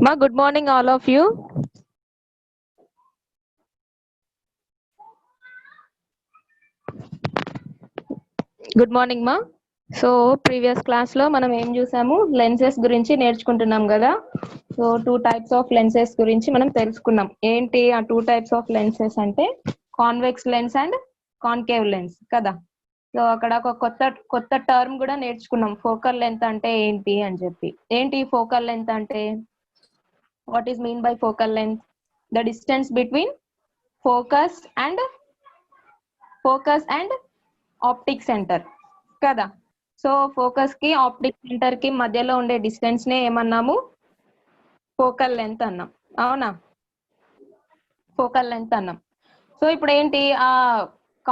Ma, good morning, all of you. Good morning మా. So previous class లో మనం ఏం చూసాము, లెన్సెస్ గురించి నేర్చుకుంటున్నాం కదా. సో 2 టైప్స్ ఆఫ్ లెన్సెస్ గురించి మనం తెలుసుకున్నాం. ఏంటి ఆ 2 టైప్స్ ఆఫ్ లెన్సెస్ అంటే convex lens and concave lens కదా. సో అక్కడ ఒక కొత్త టర్మ్ కూడా నేర్చుకున్నాం, ఫోకల్ లెంత్ అంటే ఏంటి అని చెప్పి. ఏంటి ఫోకల్ లెంత్ అంటే, what is mean by focal length? The distance between focus and optic centre కదా. సో ఫోకస్ కి ఆప్టిక్ సెంటర్ కి మధ్యలో ఉండే డిస్టెన్స్ నే ఏమన్నాము, ఫోకల్ లెంత్ అన్నాం. అవునా, ఫోకల్ లెంత్ అన్నాం. సో ఇప్పుడు ఏంటి, ఆ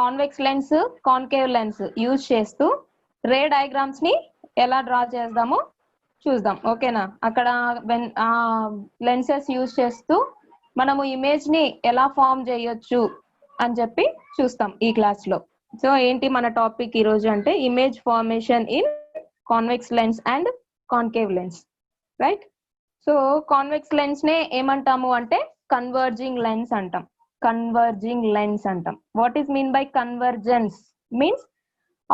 convex lens concave lens use చేస్తూ రే డయాగ్రామ్స్ ని ఎలా డ్రా చేద్దామో చూద్దాం. ఓకేనా, అక్కడ లెన్సెస్ యూజ్ చేస్తూ మనము ఇమేజ్ ని ఎలా ఫామ్ చేయొచ్చు అని చెప్పి చూస్తాం ఈ క్లాస్ లో. సో ఏంటి మన టాపిక్ ఈ రోజు అంటే image formation in convex lens and concave lens, right. So convex lens నే ఏమంటాము అంటే కన్వర్జింగ్ లెన్స్ అంటాం. కన్వర్జింగ్ లెన్స్ అంటాం. What is mean by convergence? Means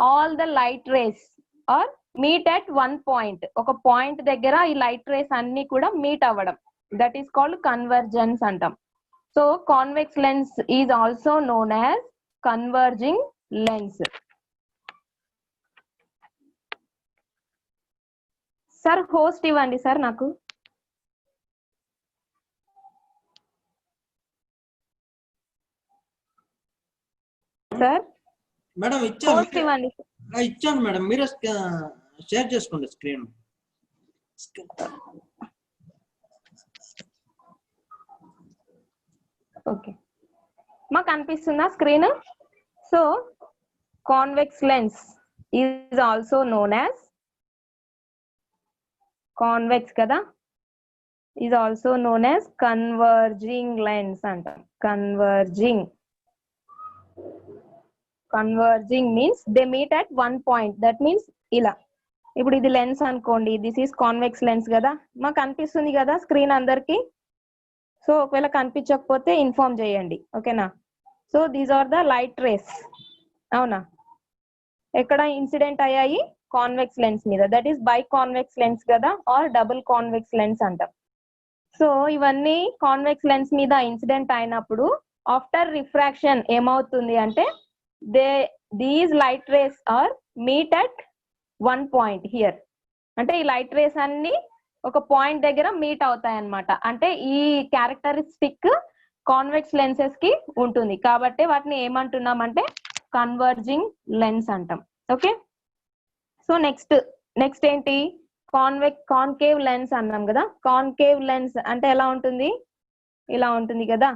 all the light rays are meet at one point. ఒక point దగ్గర ఈ light rays అన్ని కూడా మీట్ అవ్వడం, దట్ ఈస్ కాల్డ్ కన్వర్జెన్స్ అంటాం. So convex lens is also known as converging lens. Sir host ఇవ్వండి sir నాకు. Sir madam host ఇవ్వండి. ఇచ్చాను మేడం, మీరే షేర్ చేసుకోండి స్క్రీన్. ఓకే, మాకు కనిపిస్తుందా screen? So convex lens is also known as convex కదా, is also known as converging lens అంటాం. Converging means they meet at one point. That means ఇలా, ఇప్పుడు ఇది లెన్స్ అనుకోండి, దిస్ ఈస్ కాన్వెక్స్ లెన్స్ కదా. మాకు కనిపిస్తుంది కదా స్క్రీన్ అందరికి? సో ఒకవేళ కనిపించకపోతే ఇన్ఫార్మ్ చేయండి, ఓకేనా. So these are the light rays. అవునా, ఎక్కడ ఇన్సిడెంట్ అయ్యాయి? కాన్వెక్స్ లెన్స్ మీద. That is by convex lens కదా, ఆర్ డబుల్ కాన్వెక్స్ లెన్స్ అంటాం. సో ఇవన్నీ కాన్వెక్స్ లెన్స్ మీద ఇన్సిడెంట్ అయినప్పుడు ఆఫ్టర్ రిఫ్రాక్షన్ ఏమవుతుంది అంటే these light rays are meet at one point here. అంటే ఈ లైట్ రేస్ అన్ని ఒక పాయింట్ దగ్గర మీట్ అవుతాయి అన్నమాట. అంటే ఈ క్యారెక్టరిస్టిక్ కాన్వెక్స్ లెన్సెస్ కి ఉంటుంది కాబట్టి వాటిని ఏమంటున్నాం అంటే కన్వర్జింగ్ లెన్స్ అంటాం. ఓకే, సో నెక్స్ట్ ఏంటి, కాన్కేవ్ లెన్స్ అన్నాం కదా. కాన్కేవ్ లెన్స్ అంటే ఎలా ఉంటుంది? ఇలా ఉంటుంది కదా.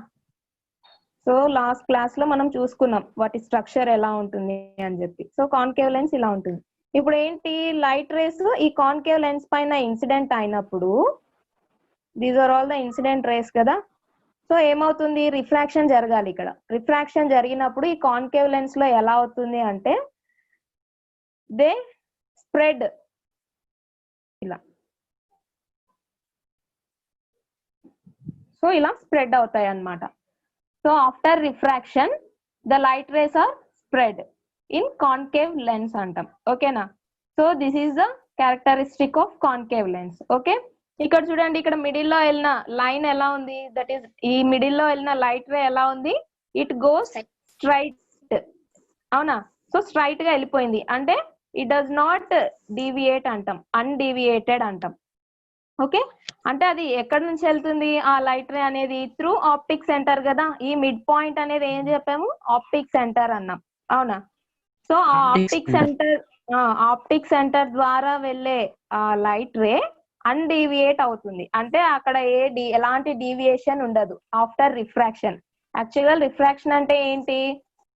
సో లాస్ట్ క్లాస్ లో మనం చూసుకున్నాం వాటి స్ట్రక్చర్ ఎలా ఉంటుంది అని చెప్పి. సో కాన్కేవ్ లెన్స్ ఇలా ఉంటుంది. ఇప్పుడు ఏంటి, లైట్ రేస్ ఈ కాన్కేవ్ లెన్స్ పైన ఇన్సిడెంట్ అయినప్పుడు, these are all the incident rays కదా. సో ఏమవుతుంది, రిఫ్రాక్షన్ జరగాలి. ఇక్కడ రిఫ్రాక్షన్ జరిగినప్పుడు ఈ కాన్కేవ్ లెన్స్ లో ఎలా అవుతుంది అంటే దే స్ప్రెడ్ ఇలా. సో ఇలా స్ప్రెడ్ అవుతాయి అన్నమాట. So after refraction the light rays are spread in concave lens అంటాం. ఓకేనా. So this is the characteristic of concave lens. Okay, ఇక్కడ చూడండి, ఇక్కడ మిడిల్ లో వెళ్ళిన లైన్ ఎలా ఉంది? దట్ ఈస్ ఈ మిడిల్ లో వెళ్ళిన లైట్ రే ఎలా ఉంది? It goes straight. అవునా, సో స్ట్రైట్ గా వెళ్ళిపోయింది అంటే ఇట్ డస్ నాట్ డీవియేట్ అంటాం, అన్డీవియేటెడ్ అంటాం. ఓకే, అంటే అది ఎక్కడి నుంచి వెళ్తుంది ఆ లైట్ రే అనేది? త్రూ ఆప్టిక్ సెంటర్ కదా. ఈ మిడ్ పాయింట్ అనేది ఏం చెప్పాము, ఆప్టిక్ సెంటర్ అన్నాం. అవునా, సో ఆ ఆప్టిక్ సెంటర్ ద్వారా వెళ్ళే ఆ లైట్ రే అన్డీవియేట్ అవుతుంది. అంటే అక్కడ ఎలాంటి డీవియేషన్ ఉండదు ఆఫ్టర్ రిఫ్రాక్షన్. యాక్చువల్ రిఫ్రాక్షన్ అంటే ఏంటి,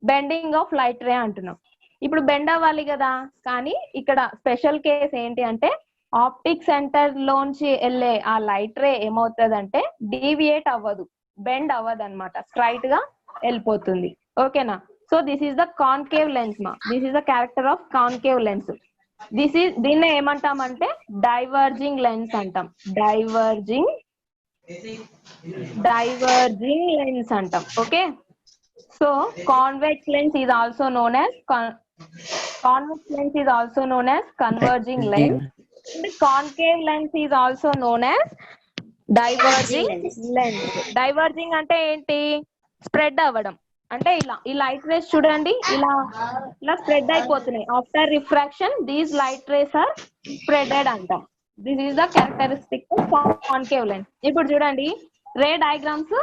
బెండింగ్ ఆఫ్ లైట్ రే అంటున్నాం. ఇప్పుడు బెండ్ అవ్వాలి కదా, కానీ ఇక్కడ స్పెషల్ కేస్ ఏంటి అంటే ఆప్టిక్ సెంటర్ లోంచి వెళ్ళే ఆ లైట్ రే ఏమవుతుందంటే డీవియేట్ అవ్వదు, బెండ్ అవ్వదు అనమాట, స్ట్రైట్ గా వెళ్ళిపోతుంది. ఓకేనా. So this is the concave lens మా. This is the character of concave lens. దీన్ని ఏమంటామంటే డైవర్జింగ్ లెన్స్ అంటాం. డైవర్జింగ్ డైవర్జింగ్ లెన్స్ అంటాం. Okay, so convex lens is also known as converging lens, and concave lens is also known as diverging lens. Diverging అంటే ఏంటి? Spread అవ్వడం. అంటే ఇలా ఈ లైట్ రేస్ చూడండి, ఇలా ఇలా స్ప్రెడ్ అయిపోతున్నాయి. After refraction these light rays are spreaded అంటాం. This is the characteristic of concave lens. ఇప్పుడు చూడండి రే డయాగ్రామ్స్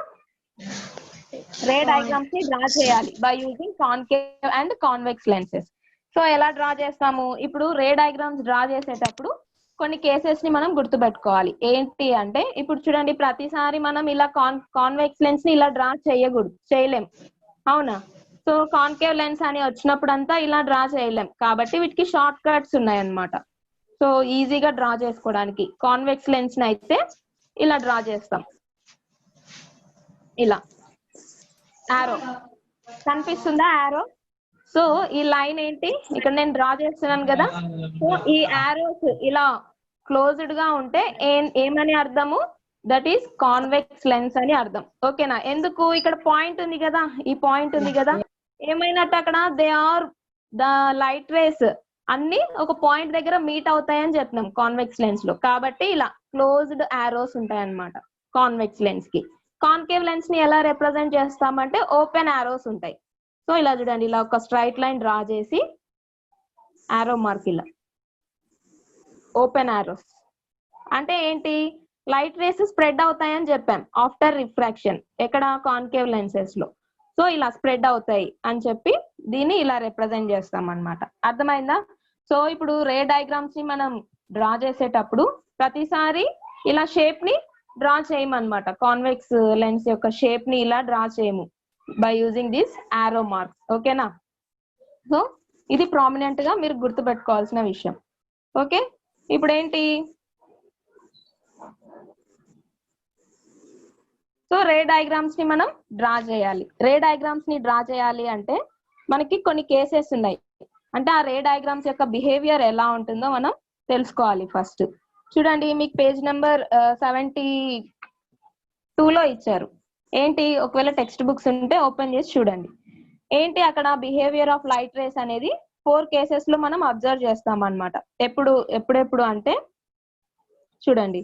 ని డ్రా చేయాలి by using concave and convex lenses. So ఎలా డ్రా చేస్తాము? ఇప్పుడు రే డయాగ్రామ్స్ డ్రా చేసేటప్పుడు కొన్ని కేసెస్ ని మనం గుర్తుపెట్టుకోవాలి. ఏంటి అంటే ఇప్పుడు చూడండి, ప్రతిసారి మనం ఇలా కాన్వెక్స్ లెన్స్ ని ఇలా డ్రా చేయలేం, అవునా? సో కాన్కేవ్ లెన్స్ అని వచ్చినప్పుడు అంతా ఇలా డ్రా చేయలేం, కాబట్టి వీటికి షార్ట్ కట్స్ ఉన్నాయన్నమాట. సో ఈజీగా డ్రా చేసుకోవడానికి కాన్వెక్స్ లెన్స్ ని అయితే ఇలా డ్రా చేస్తాం. ఇలా ఆరో కనిపిస్తుందా? ఆరో. సో ఈ లైన్ ఏంటి, ఇక్కడ నేను డ్రా చేస్తున్నాను కదా. సో ఈ ఆరోస్ ఇలా క్లోజ్డ్ గా ఉంటే ఏమని అర్థము? దట్ ఈస్ కాన్వెక్స్ లెన్స్ అని అర్థం. ఓకేనా? ఎందుకు? ఇక్కడ పాయింట్ ఉంది కదా, ఈ పాయింట్ ఉంది కదా, ఏమైనట్టు అక్కడ they are the light rays అన్ని ఒక పాయింట్ దగ్గర మీట్ అవుతాయని చెప్తున్నాం కాన్వెక్స్ లెన్స్ లో. కాబట్టి ఇలా క్లోజ్డ్ ఆరోస్ ఉంటాయి అన్నమాట కాన్వెక్స్ లెన్స్ కి. కాన్కేవ్ లెన్స్ ని ఎలా రిప్రజెంట్ చేస్తామంటే ఓపెన్ ఆరోస్ ఉంటాయి. సో ఇలా చూడండి, ఇలా ఒక స్ట్రైట్ లైన్ డ్రా చేసి ఆరో మార్క్ ఇలా ఓపెన్ ఆరోస్ అంటే ఏంటి? లైట్ రేస్ స్ప్రెడ్ అవుతాయని చెప్పాం ఆఫ్టర్ రిఫ్రాక్షన్, ఎక్కడ? కాన్కేవ్ లెన్సెస్ లో. సో ఇలా స్ప్రెడ్ అవుతాయి అని చెప్పి దీన్ని ఇలా రిప్రజెంట్ చేస్తాం అన్నమాట. అర్థమైందా? సో ఇప్పుడు రే డయాగ్రామ్స్ ని మనం డ్రా చేసేటప్పుడు ప్రతిసారి ఇలా షేప్ ని డ్రా చేయమన్నమాట. కాన్వెక్స్ లెన్స్ యొక్క షేప్ ని ఇలా డ్రా చేయము బై యూజింగ్ దిస్ ఆరో మార్క్స్. ఓకేనా? సో ఇది ప్రామినెంట్ గా మీరు గుర్తుపెట్టుకోవాల్సిన విషయం. ఓకే, ఇప్పుడు ఏంటి? సో రే డయాగ్రామ్స్ ని మనం డ్రా చేయాలి. రే డయాగ్రామ్స్ ని డ్రా చేయాలి అంటే మనకి కొన్ని కేసెస్ ఉన్నాయి. అంటే ఆ రే డయాగ్రామ్స్ యొక్క బిహేవియర్ ఎలా ఉంటుందో మనం తెలుసుకోవాలి ఫస్ట్. చూడండి, మీకు పేజ్ నెంబర్ 72 లో ఇచ్చారు. ఏంటి? ఒకవేళ టెక్స్ట్ బుక్స్ ఉంటే ఓపెన్ చేసి చూడండి. ఏంటి అక్కడ బిహేవియర్ ఆఫ్ లైట్ రేస్ అనేది 4 కేసెస్ లో మనం అబ్జర్వ్ చేస్తాం అన్నమాట. ఎప్పుడెప్పుడు అంటే చూడండి,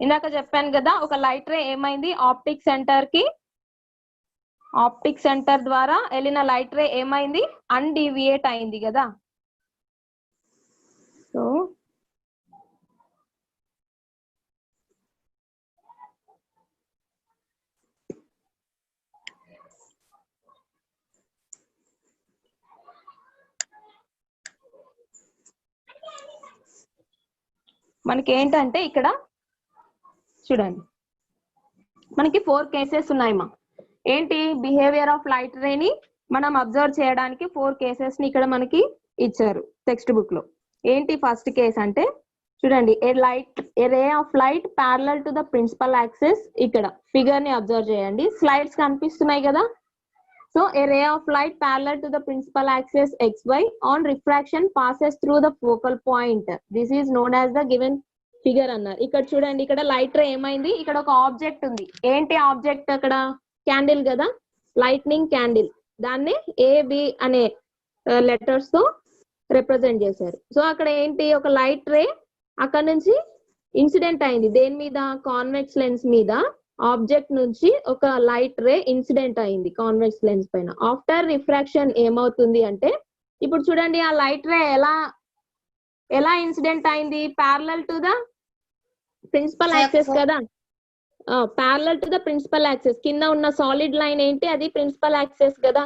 ఇందాక చెప్పాను కదా, ఒక లైట్ రే ఏమైంది? ఆప్టిక్ సెంటర్ ద్వారా వెళ్ళిన లైట్ రే ఏమైంది? అన్డీవియేట్ అయింది కదా. సో మనకి ఏంటంటే ఇక్కడ చూడండి, మనకి 4 కేసెస్ ఉన్నాయమ్మా. ఏంటి? బిహేవియర్ ఆఫ్ లైట్ రే ని మనం అబ్జర్వ్ చేయడానికి 4 కేసెస్ ని ఇక్కడ మనకి ఇచ్చారు టెక్స్ట్ బుక్ లో. ఏంటి ఫస్ట్ కేస్ అంటే చూడండి, a ray of light parallel to the principal axis. ఇక్కడ ఫిగర్ ని అబ్జర్వ్ చేయండి, స్లైడ్స్ కనిపిస్తున్నాయి కదా. So a ray of light parallel to the principal axis xy on refraction passes through the focal point. This is known as the given figure అన్నారు. ఇక్కడ చూడండి, ఇక్కడ light రే ఏమైంది? ఇక్కడ ఒక ఆబ్జెక్ట్ ఉంది. ఏంటి ఆబ్జెక్ట్? అక్కడ క్యాండిల్ కదా, లైట్నింగ్ క్యాండిల్. దాన్ని AB అనే లెటర్స్ తో రిప్రజెంట్ చేశారు. సో అక్కడ ఏంటి? ఒక లైట్ రే అక్కడ నుంచి ఇన్సిడెంట్ అయింది. దేని మీద? కాన్వెక్స్ లెన్స్ మీద ఆబ్జెక్ట్ నుంచి ఒక లైట్ రే ఇన్సిడెంట్ అయింది కాన్వెక్స్ లెన్స్ పైన. ఆఫ్టర్ రిఫ్రాక్షన్ ఏమవుతుంది అంటే ఇప్పుడు చూడండి, ఆ లైట్ రే ఎలా ఇన్సిడెంట్ అయింది? Parallel to the principal axis కదా. Parallel to the principal axis కింద ఉన్న సాలిడ్ లైన్ ఏంటి? అది ప్రిన్సిపల్ యాక్సిస్ కదా.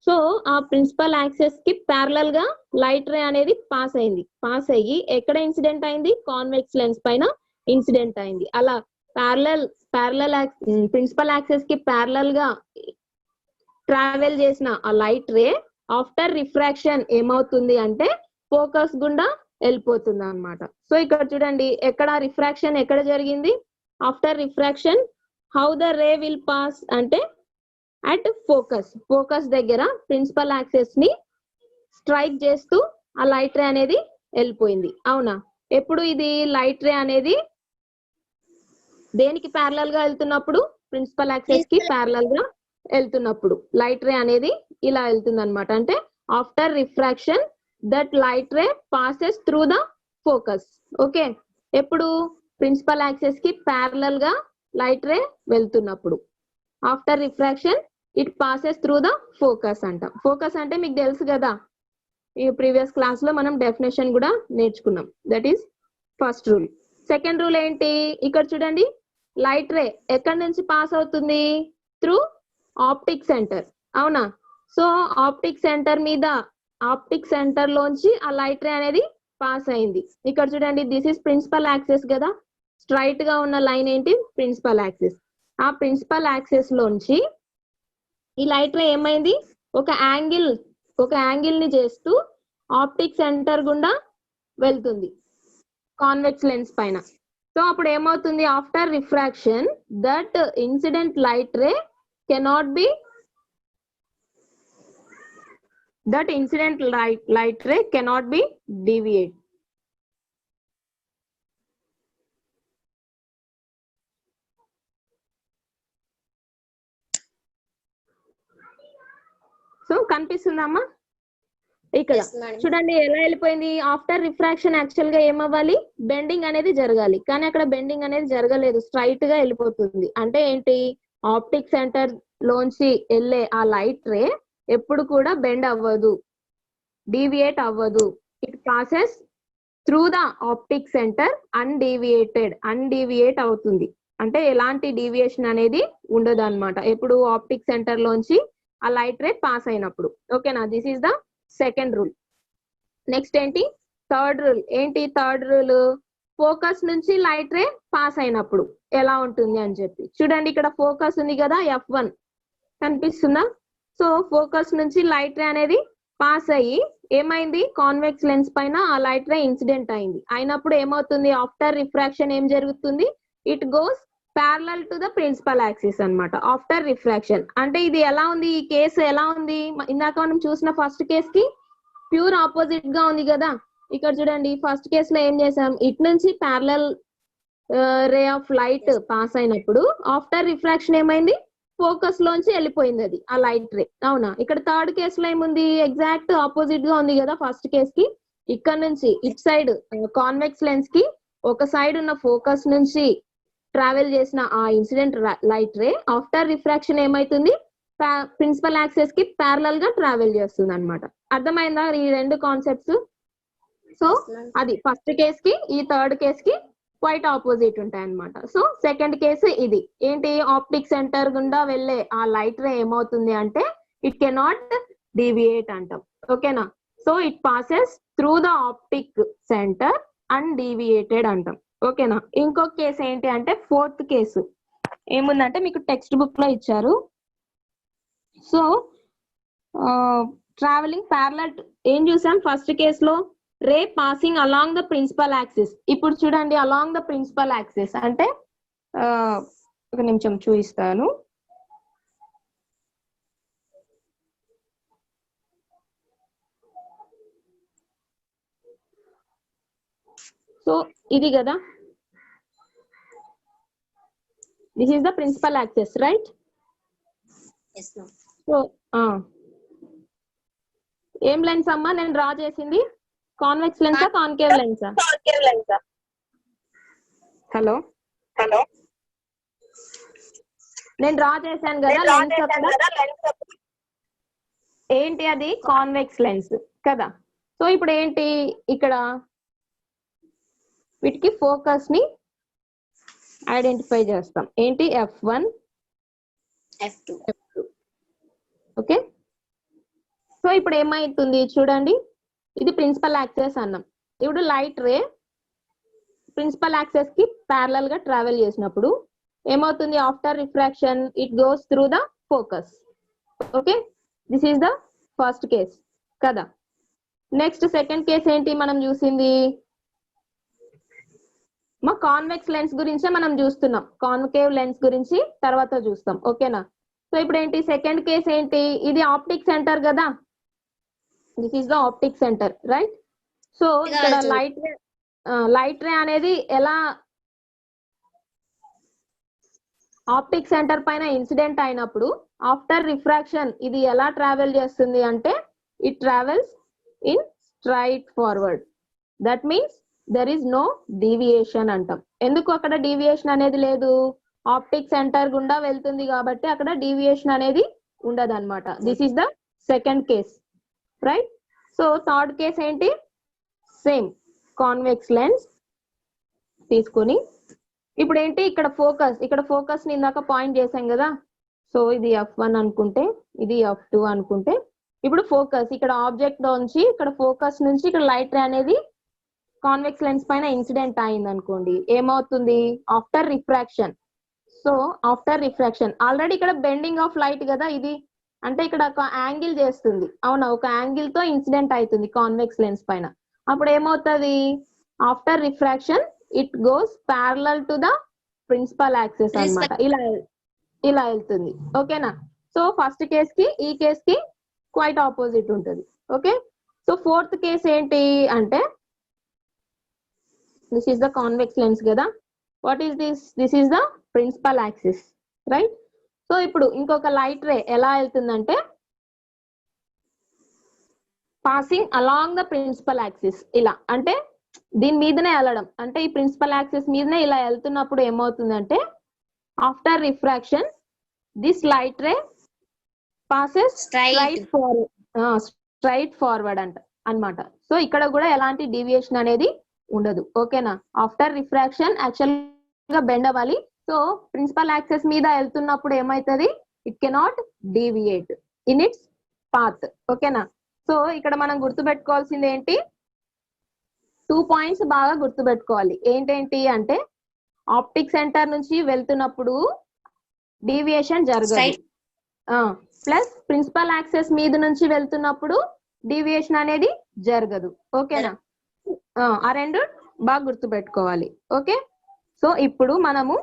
సో ఆ ప్రిన్సిపల్ యాక్సిస్ కి ప్యారలల్ గా లైట్ రే అనేది పాస్ అయ్యి ఎక్కడ ఇన్సిడెంట్ అయింది? కాన్వెక్స్ లెన్స్ పైన ఇన్సిడెంట్ అయింది. అలా ప్రిన్సిపల్ యాక్సిస్ కి ప్యారలల్ గా ట్రావెల్ చేసిన ఆ లైట్ రే ఆఫ్టర్ రిఫ్రాక్షన్ ఏమవుతుంది అంటే ఫోకస్ గుండా వెళ్ళిపోతుంది అన్నమాట. సో ఇక్కడ చూడండి, ఎక్కడ రిఫ్రాక్షన్ ఎక్కడ జరిగింది? After refraction how the ray will pass అంటే అట్ ఫోకస్ దగ్గర ప్రిన్సిపల్ యాక్సిస్ ని స్ట్రైక్ చేస్తూ ఆ లైట్ రే అనేది వెళ్ళిపోయింది. అవునా? ఎప్పుడు ఇది లైట్ రే అనేది దేనికి ప్యారలల్ గా వెళ్తున్నప్పుడు? ప్రిన్సిపల్ యాక్సెస్ కి ప్యారలల్ గా వెళ్తున్నప్పుడు లైట్ రే అనేది ఇలా వెళ్తుంది అనమాట. అంటే after refraction that light ray passes through the focus. Okay, ఎప్పుడు? ప్రిన్సిపల్ యాక్సెస్ కి ప్యారలల్ గా లైట్ రే వెళ్తున్నప్పుడు. After refraction it passes through the focus అంటాం. ఫోకస్ అంటే మీకు తెలుసు కదా, ఈ ప్రీవియస్ క్లాస్ లో మనం డెఫినేషన్ కూడా నేర్చుకున్నాం. That is first rule. Second rule ఏంటి? ఇక్కడ చూడండి, లైట్ రే ఎక్కడి నుంచి పాస్ అవుతుంది? త్రూ ఆప్టిక్ సెంటర్, అవునా? సో ఆప్టిక్ సెంటర్ మీద, ఆప్టిక్ సెంటర్ లోంచి ఆ లైట్ రే అనేది పాస్ అయింది. ఇక్కడ చూడండి, దిస్ ఇస్ ప్రిన్సిపల్ యాక్సెస్ కదా, స్ట్రైట్ గా ఉన్న లైన్ ఏంటి? Principal axis. ఆ ప్రిన్సిపల్ యాక్సెస్ లోంచి ఈ లైట్ రే ఏమైంది? ఒక యాంగిల్ ని చేస్తూ ఆప్టిక్ సెంటర్ గుండా వెళ్తుంది కాన్వెక్స్ లెన్స్ పైన. సో అప్పుడు ఏమవుతుంది? After refraction that incident light ray cannot be deviate. So కనిపిస్తుందమ్మా ఇక్కడ? చూడండి ఎలా వెళ్ళిపోయింది. ఆఫ్టర్ రిఫ్రాక్షన్ యాక్చువల్ గా ఏమవ్వాలి? బెండింగ్ అనేది జరగాలి, కానీ అక్కడ బెండింగ్ అనేది జరగలేదు, స్ట్రైట్ గా వెళ్ళిపోతుంది. అంటే ఏంటి? ఆప్టిక్ సెంటర్ లోంచి వెళ్ళే ఆ లైట్ రే ఎప్పుడు కూడా బెండ్ అవ్వదు, డీవియేట్ అవ్వదు. It passes through the optic centre undeviate అవుతుంది. అంటే ఎలాంటి డీవియేషన్ అనేది ఉండదు అనమాట ఎప్పుడు ఆప్టిక్ సెంటర్ లోంచి ఆ లైట్ రే పాస్ అయినప్పుడు. ఓకేనా? This is the second rule. Next ఏంటి? Third rule. ఏంటి థర్డ్ రూల్? ఫోకస్ నుంచి లైట్ రే పాస్ అయినప్పుడు ఎలా ఉంటుంది అని చెప్పి. చూడండి, ఇక్కడ ఫోకస్ ఉంది కదా, F1 కనిపిస్తుందా? సో ఫోకస్ నుంచి లైట్ రే అనేది పాస్ అయ్యి ఏమైంది? కాన్వెక్స్ లెన్స్ పైన ఆ లైట్ రే ఇన్సిడెంట్ అయింది. అయినప్పుడు ఏమవుతుంది? ఆఫ్టర్ రిఫ్రాక్షన్ ఏం జరుగుతుంది? It goes parallel to the principal axis అన్నమాట. ఆఫ్టర్ రిఫ్రాక్షన్ అంటే ఇది ఎలా ఉంది? ఈ కేసు ఎలా ఉంది? ఇందాక మనం చూసిన ఫస్ట్ కేస్ కి ప్యూర్ ఆపోజిట్ గా ఉంది కదా. ఇక్కడ చూడండి, ఫస్ట్ కేస్ లో ఏం చేసాం? ఇటు నుంచి parallel ray of light pass అయినప్పుడు ఆఫ్టర్ రిఫ్రాక్షన్ ఏమైంది? ఫోకస్ లోంచి వెళ్ళిపోయింది అది ఆ లైట్ రే, అవునా? ఇక్కడ థర్డ్ కేస్ లో ఏముంది? ఎగ్జాక్ట్ ఆపోజిట్ గా ఉంది కదా ఫస్ట్ కేస్ కి. ఇక్కడ నుంచి ఇట్ సైడ్ కాన్వెక్స్ లెన్స్ కి ఒక సైడ్ ఉన్న ఫోకస్ నుంచి ట్రావెల్ చేసిన ఆ incident light ray after refraction ఏమైతుంది? ప్రిన్సిపల్ యాక్సెస్ కి ప్యారలల్ గా ట్రావెల్ చేస్తుంది అనమాట. అర్థమైందా ఈ రెండు కాన్సెప్ట్స్? సో అది ఫస్ట్ కేస్ కి ఈ థర్డ్ కేస్ కి క్వైట్ ఆపోజిట్ ఉంటాయి అనమాట. సో సెకండ్ కేసు ఇది ఏంటి? ఆప్టిక్ సెంటర్ గుండా వెళ్ళే ఆ లైట్ రే ఏమవుతుంది అంటే ఇట్ కెనాట్ డీవియేట్ అంటాం. ఓకేనా? So it passes through the optic centre undeviated అంటాం. ఓకేనా? ఇంకొక కేసు ఏంటి అంటే ఫోర్త్ కేసు ఏముందంటే మీకు టెక్స్ట్ బుక్ లో ఇచ్చారు. సో ట్రావెలింగ్ ప్యారలల్ ఏం చూసాం ఫస్ట్ కేసులో? Ray passing along the principal axis. ఇప్పుడు చూడండి, అలాంగ్ ద ప్రిన్సిపల్ యాక్సిస్ అంటే ఒక నిమిషం చూపిస్తాను. సో ఇది కదా, this is the principal axis, right? So ఏం లెన్స్ అమ్మా నేను డ్రా చేసింది? కాన్వెక్స్ లెన్సా కాన్కేవ్ లెన్సా? హలో నేను డ్రా చేశాను కదా లెన్స్ అక్కడ. ఏంటి అది? కాన్వెక్స్ లెన్స్ కదా. సో ఇప్పుడు ఏంటి ఇక్కడ? వీటికి ఫోకస్ ని ఐడెంటిఫై చేస్తాం. ఏంటి? F1 F2. ఓకే, సో ఇప్పుడు ఏమైతుంది చూడండి, ఇది ప్రిన్సిపల్ యాక్సెస్ అన్నాం. ఇప్పుడు లైట్ రే ప్రిన్సిపల్ యాక్సెస్ కి ప్యారలల్ గా ట్రావెల్ చేసినప్పుడు ఏమవుతుంది? After refraction it goes through the focus. Okay, this is the first case కదా. నెక్స్ట్ సెకండ్ కేస్ ఏంటి మనం చూసింది? మా కాన్వెక్స్ లెన్స్ గురించే మనం చూస్తున్నాం, కాన్కేవ్ లెన్స్ గురించి తర్వాత చూస్తాం. ఓకేనా? సో ఇప్పుడు ఏంటి సెకండ్ కేస్ ఏంటి? ఇది ఆప్టిక్ సెంటర్ కదా, this is the optic centre, right? So ఇక్కడ లైట్ రే అనేది ఎలా ఆప్టిక్ సెంటర్ పైన ఇన్సిడెంట్ అయినప్పుడు ఆఫ్టర్ రిఫ్రాక్షన్ ఇది ఎలా ట్రావెల్ చేస్తుంది అంటే it travels in straight forward. That means there is no deviation అంటాం. ఎందుకు అక్కడ డీవియేషన్ అనేది లేదు? ఆప్టిక్ సెంటర్ గుండా వెళ్తుంది కాబట్టి అక్కడ డీవియేషన్ అనేది ఉండదు అనమాట. This is the second case, right? So third case ఏంటి? సేమ్ కాన్వెక్స్ లెన్స్ తీసుకొని ఇప్పుడు ఏంటి ఇక్కడ ఫోకస్ ని ఇందాక పాయింట్ చేసాం కదా. సో ఇది F1 అనుకుంటే, ఇది F2 అనుకుంటే, ఇప్పుడు ఫోకస్ ఇక్కడ ఆబ్జెక్ట్ నుంచి ఇక్కడ ఫోకస్ నుంచి ఇక్కడ లైట్ రే అనేది కాన్వెక్స్ లెన్స్ పైన ఇన్సిడెంట్ అయింది అనుకోండి, ఏమవుతుంది? After refraction. So after refraction already ఇక్కడ బెండింగ్ ఆఫ్ లైట్ కదా ఇది, అంటే ఇక్కడ ఒక యాంగిల్ చేస్తుంది, అవునా? ఒక యాంగిల్ తో ఇన్సిడెంట్ అవుతుంది కాన్వెక్స్ లెన్స్ పైన. అప్పుడు ఏమవుతుంది? After refraction it goes parallel to the principal axis అన్నమాట. ఇలా వెళ్తుంది, ఓకేనా? సో ఫస్ట్ కేస్ కి ఈ కేస్ కి క్వైట్ ఆపోజిట్ ఉంటుంది. ఓకే, సో ఫోర్త్ కేస్ ఏంటి అంటే this is the convex lens కదా. What is this? This is the principal axis, right? So ఇప్పుడు ఇంకొక లైట్ రే ఎలా వెళ్తుందంటే passing along the principal axis, ఇలా అంటే దీని మీదనే వెళ్ళడం, అంటే ఈ ప్రిన్సిపల్ యాక్సిస్ మీదనే ఇలా వెళ్తున్నప్పుడు ఏమవుతుందంటే after refraction this light ray passes straight forward అన్నమాట. సో ఇక్కడ కూడా ఎలాంటి డీవియేషన్ అనేది ఉండదు, ఓకేనా? ఆఫ్టర్ రిఫ్రాక్షన్ యాక్చువల్ గా బెండ్ అవ్వాలి. సో ప్రిన్సిపల్ యాక్సిస్ మీద వెళ్తున్నప్పుడు ఏమైతుంది? It cannot deviate in it's path, ఓకేనా? సో ఇక్కడ మనం గుర్తుపెట్టుకోవాల్సింది ఏంటి? 2 పాయింట్స్ బాగా గుర్తుపెట్టుకోవాలి. ఏంటేంటి అంటే ఆప్టిక్ సెంటర్ నుంచి వెళ్తున్నప్పుడు డీవియేషన్ జరగదు, ప్లస్ ప్రిన్సిపల్ యాక్సిస్ మీద నుంచి వెళ్తున్నప్పుడు డీవియేషన్ అనేది జరగదు, ఓకేనా? ఆ రెండు బాగా గుర్తుపెట్టుకోవాలి, ఓకే? సో ఇప్పుడు మనము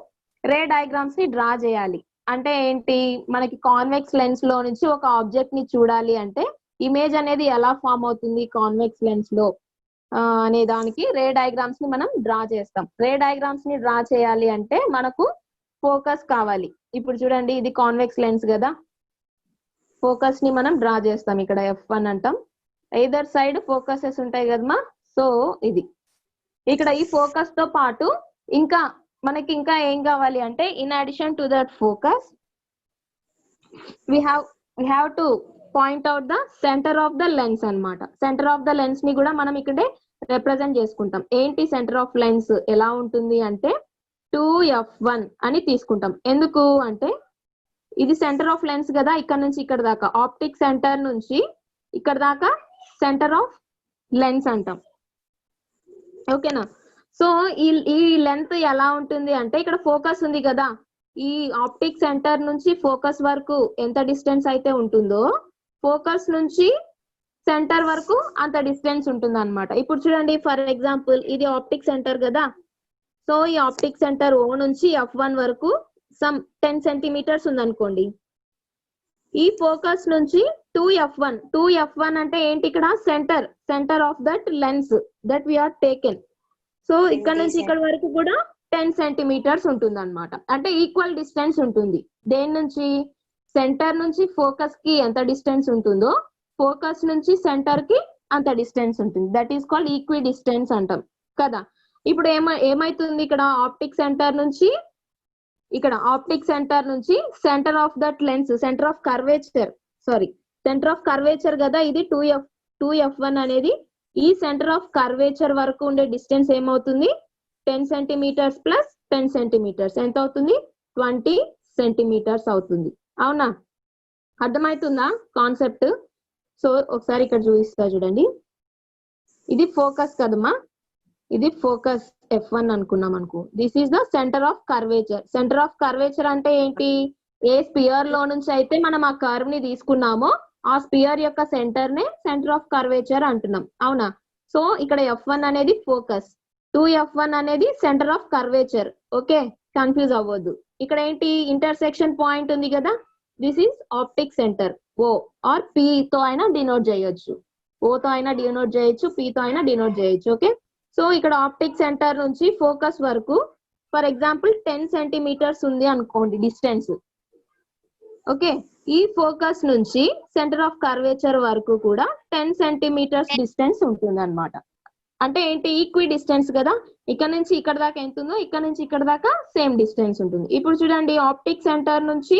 రే డయాగ్రామ్స్ ని డ్రా చేయాలి. అంటే ఏంటి? మనకి కాన్వెక్స్ లెన్స్ లో నుంచి ఒక ఆబ్జెక్ట్ ని చూడాలి అంటే ఇమేజ్ అనేది ఎలా ఫామ్ అవుతుంది కాన్వెక్స్ లెన్స్ లో అనే దానికి రే డయాగ్రామ్స్ ని మనం డ్రా చేస్తాం. రే డయాగ్రామ్స్ ని డ్రా చేయాలి అంటే మనకు ఫోకస్ కావాలి. ఇప్పుడు చూడండి ఇది కాన్వెక్స్ లెన్స్ కదా, ఫోకస్ ని మనం డ్రా చేస్తాం. ఇక్కడ F1 అంటాం. ఎయిదర్ సైడ్ ఫోకసెస్ ఉంటాయి కదమ్మా. సో ఇది ఇక్కడ ఈ ఫోకస్ తో పాటు ఇంకా మనకి ఇంకా ఏం కావాలి అంటే in addition to that focus we have to point out the center of the lens అన్నమాట. సెంటర్ ఆఫ్ ద లెన్స్ ని కూడా మనం ఇక్కడే రిప్రజెంట్ చేసుకుంటాం. ఏంటి సెంటర్ ఆఫ్ లెన్స్ ఎలా ఉంటుంది అంటే 2F1 అని తీసుకుంటాం. ఎందుకు అంటే ఇది సెంటర్ ఆఫ్ లెన్స్ కదా, ఇక్కడ నుంచి ఇక్కడ దాకా ఆప్టిక్ సెంటర్ నుంచి ఇక్కడ దాకా సెంటర్ ఆఫ్ లెన్స్ అంటాం, ఓకేనా? సో ఈ లెంత్ ఎలా ఉంటుంది అంటే ఇక్కడ ఫోకస్ ఉంది కదా, ఈ ఆప్టిక్ సెంటర్ నుంచి ఫోకస్ వరకు ఎంత డిస్టెన్స్ అయితే ఉంటుందో ఫోకస్ నుంచి సెంటర్ వరకు అంత డిస్టెన్స్ ఉంటుంది అనమాట. ఇప్పుడు చూడండి ఫర్ ఎగ్జాంపుల్ ఇది ఆప్టిక్ సెంటర్ కదా. సో ఈ ఆప్టిక్ సెంటర్ O నుంచి F1 వరకు సమ్ 10 సెంటీమీటర్స్ ఉందనుకోండి. ఈ ఫోకస్ నుంచి 2F1 అంటే ఏంటి? ఇక్కడ centre of that lens that we are taken. So ఇక్కడ నుంచి ఇక్కడ వరకు కూడా 10 సెంటీమీటర్స్ ఉంటుంది అనమాట. అంటే ఈక్వల్ డిస్టెన్స్ ఉంటుంది. దేని నుంచి? సెంటర్ నుంచి ఫోకస్ కి ఎంత డిస్టెన్స్ ఉంటుందో ఫోకస్ నుంచి సెంటర్ కి అంత డిస్టెన్స్ ఉంటుంది. That is called equi distance అంటాం కదా. ఇప్పుడు ఏమైతుంది? ఇక్కడ ఆప్టిక్ సెంటర్ నుంచి centre of that lens, centre of curvature కదా ఇది 2F1 అనేది. ఈ సెంటర్ ఆఫ్ కర్వేచర్ వరకు ఉండే డిస్టెన్స్ ఏమవుతుంది? 10 సెంటీమీటర్స్ ప్లస్ 10 సెంటీమీటర్స్ ఎంత అవుతుంది? 20 సెంటీమీటర్స్ అవుతుంది. అవునా? అర్థమవుతుందా కాన్సెప్ట్? సో ఒకసారి ఇక్కడ చూపిస్తా చూడండి. ఇది ఫోకస్ కదమ్మా, ఇది ఫోకస్ F1 అనుకున్నాం అనుకో. This is the centre of curvature. Centre of curvature అంటే ఏంటి? ఏ స్పియర్ లో నుంచి అయితే మనం ఆ కర్వ్ ని తీసుకున్నామో ఆ స్పియర్ యొక్క సెంటర్ నే సెంటర్ ఆఫ్ కర్వేచర్ అంటున్నాం, అవునా? సో ఇక్కడ F1 అనేది ఫోకస్, 2F1 అనేది centre of curvature. Okay, confuse అవ్వద్దు. ఇక్కడ ఏంటి? ఇంటర్సెక్షన్ పాయింట్ ఉంది కదా, this is optic centre O or P తో అయినా డినోట్ చేయొచ్చు. O తో అయినా డినోట్ చేయొచ్చు, P తో అయినా డినోట్ చేయొచ్చు. ఓకే, సో ఇక్కడ ఆప్టిక్ సెంటర్ నుంచి ఫోకస్ వరకు ఫర్ ఎగ్జాంపుల్ 10 సెంటీమీటర్స్ ఉంది అనుకోండి డిస్టెన్స్. ఓకే, ఈ ఫోకస్ నుంచి సెంటర్ ఆఫ్ కర్వేచర్ వరకు కూడా 10 సెంటీమీటర్స్ డిస్టెన్స్ ఉంటుంది అనమాట. అంటే ఏంటి, ఈక్వి డిస్టెన్స్ కదా, ఇక్కడ నుంచి ఇక్కడ దాకా ఎంత ఉందో ఇక్కడ నుంచి ఇక్కడ దాకా సేమ్ డిస్టెన్స్ ఉంటుంది. ఇప్పుడు చూడండి, ఆప్టిక్ సెంటర్ నుంచి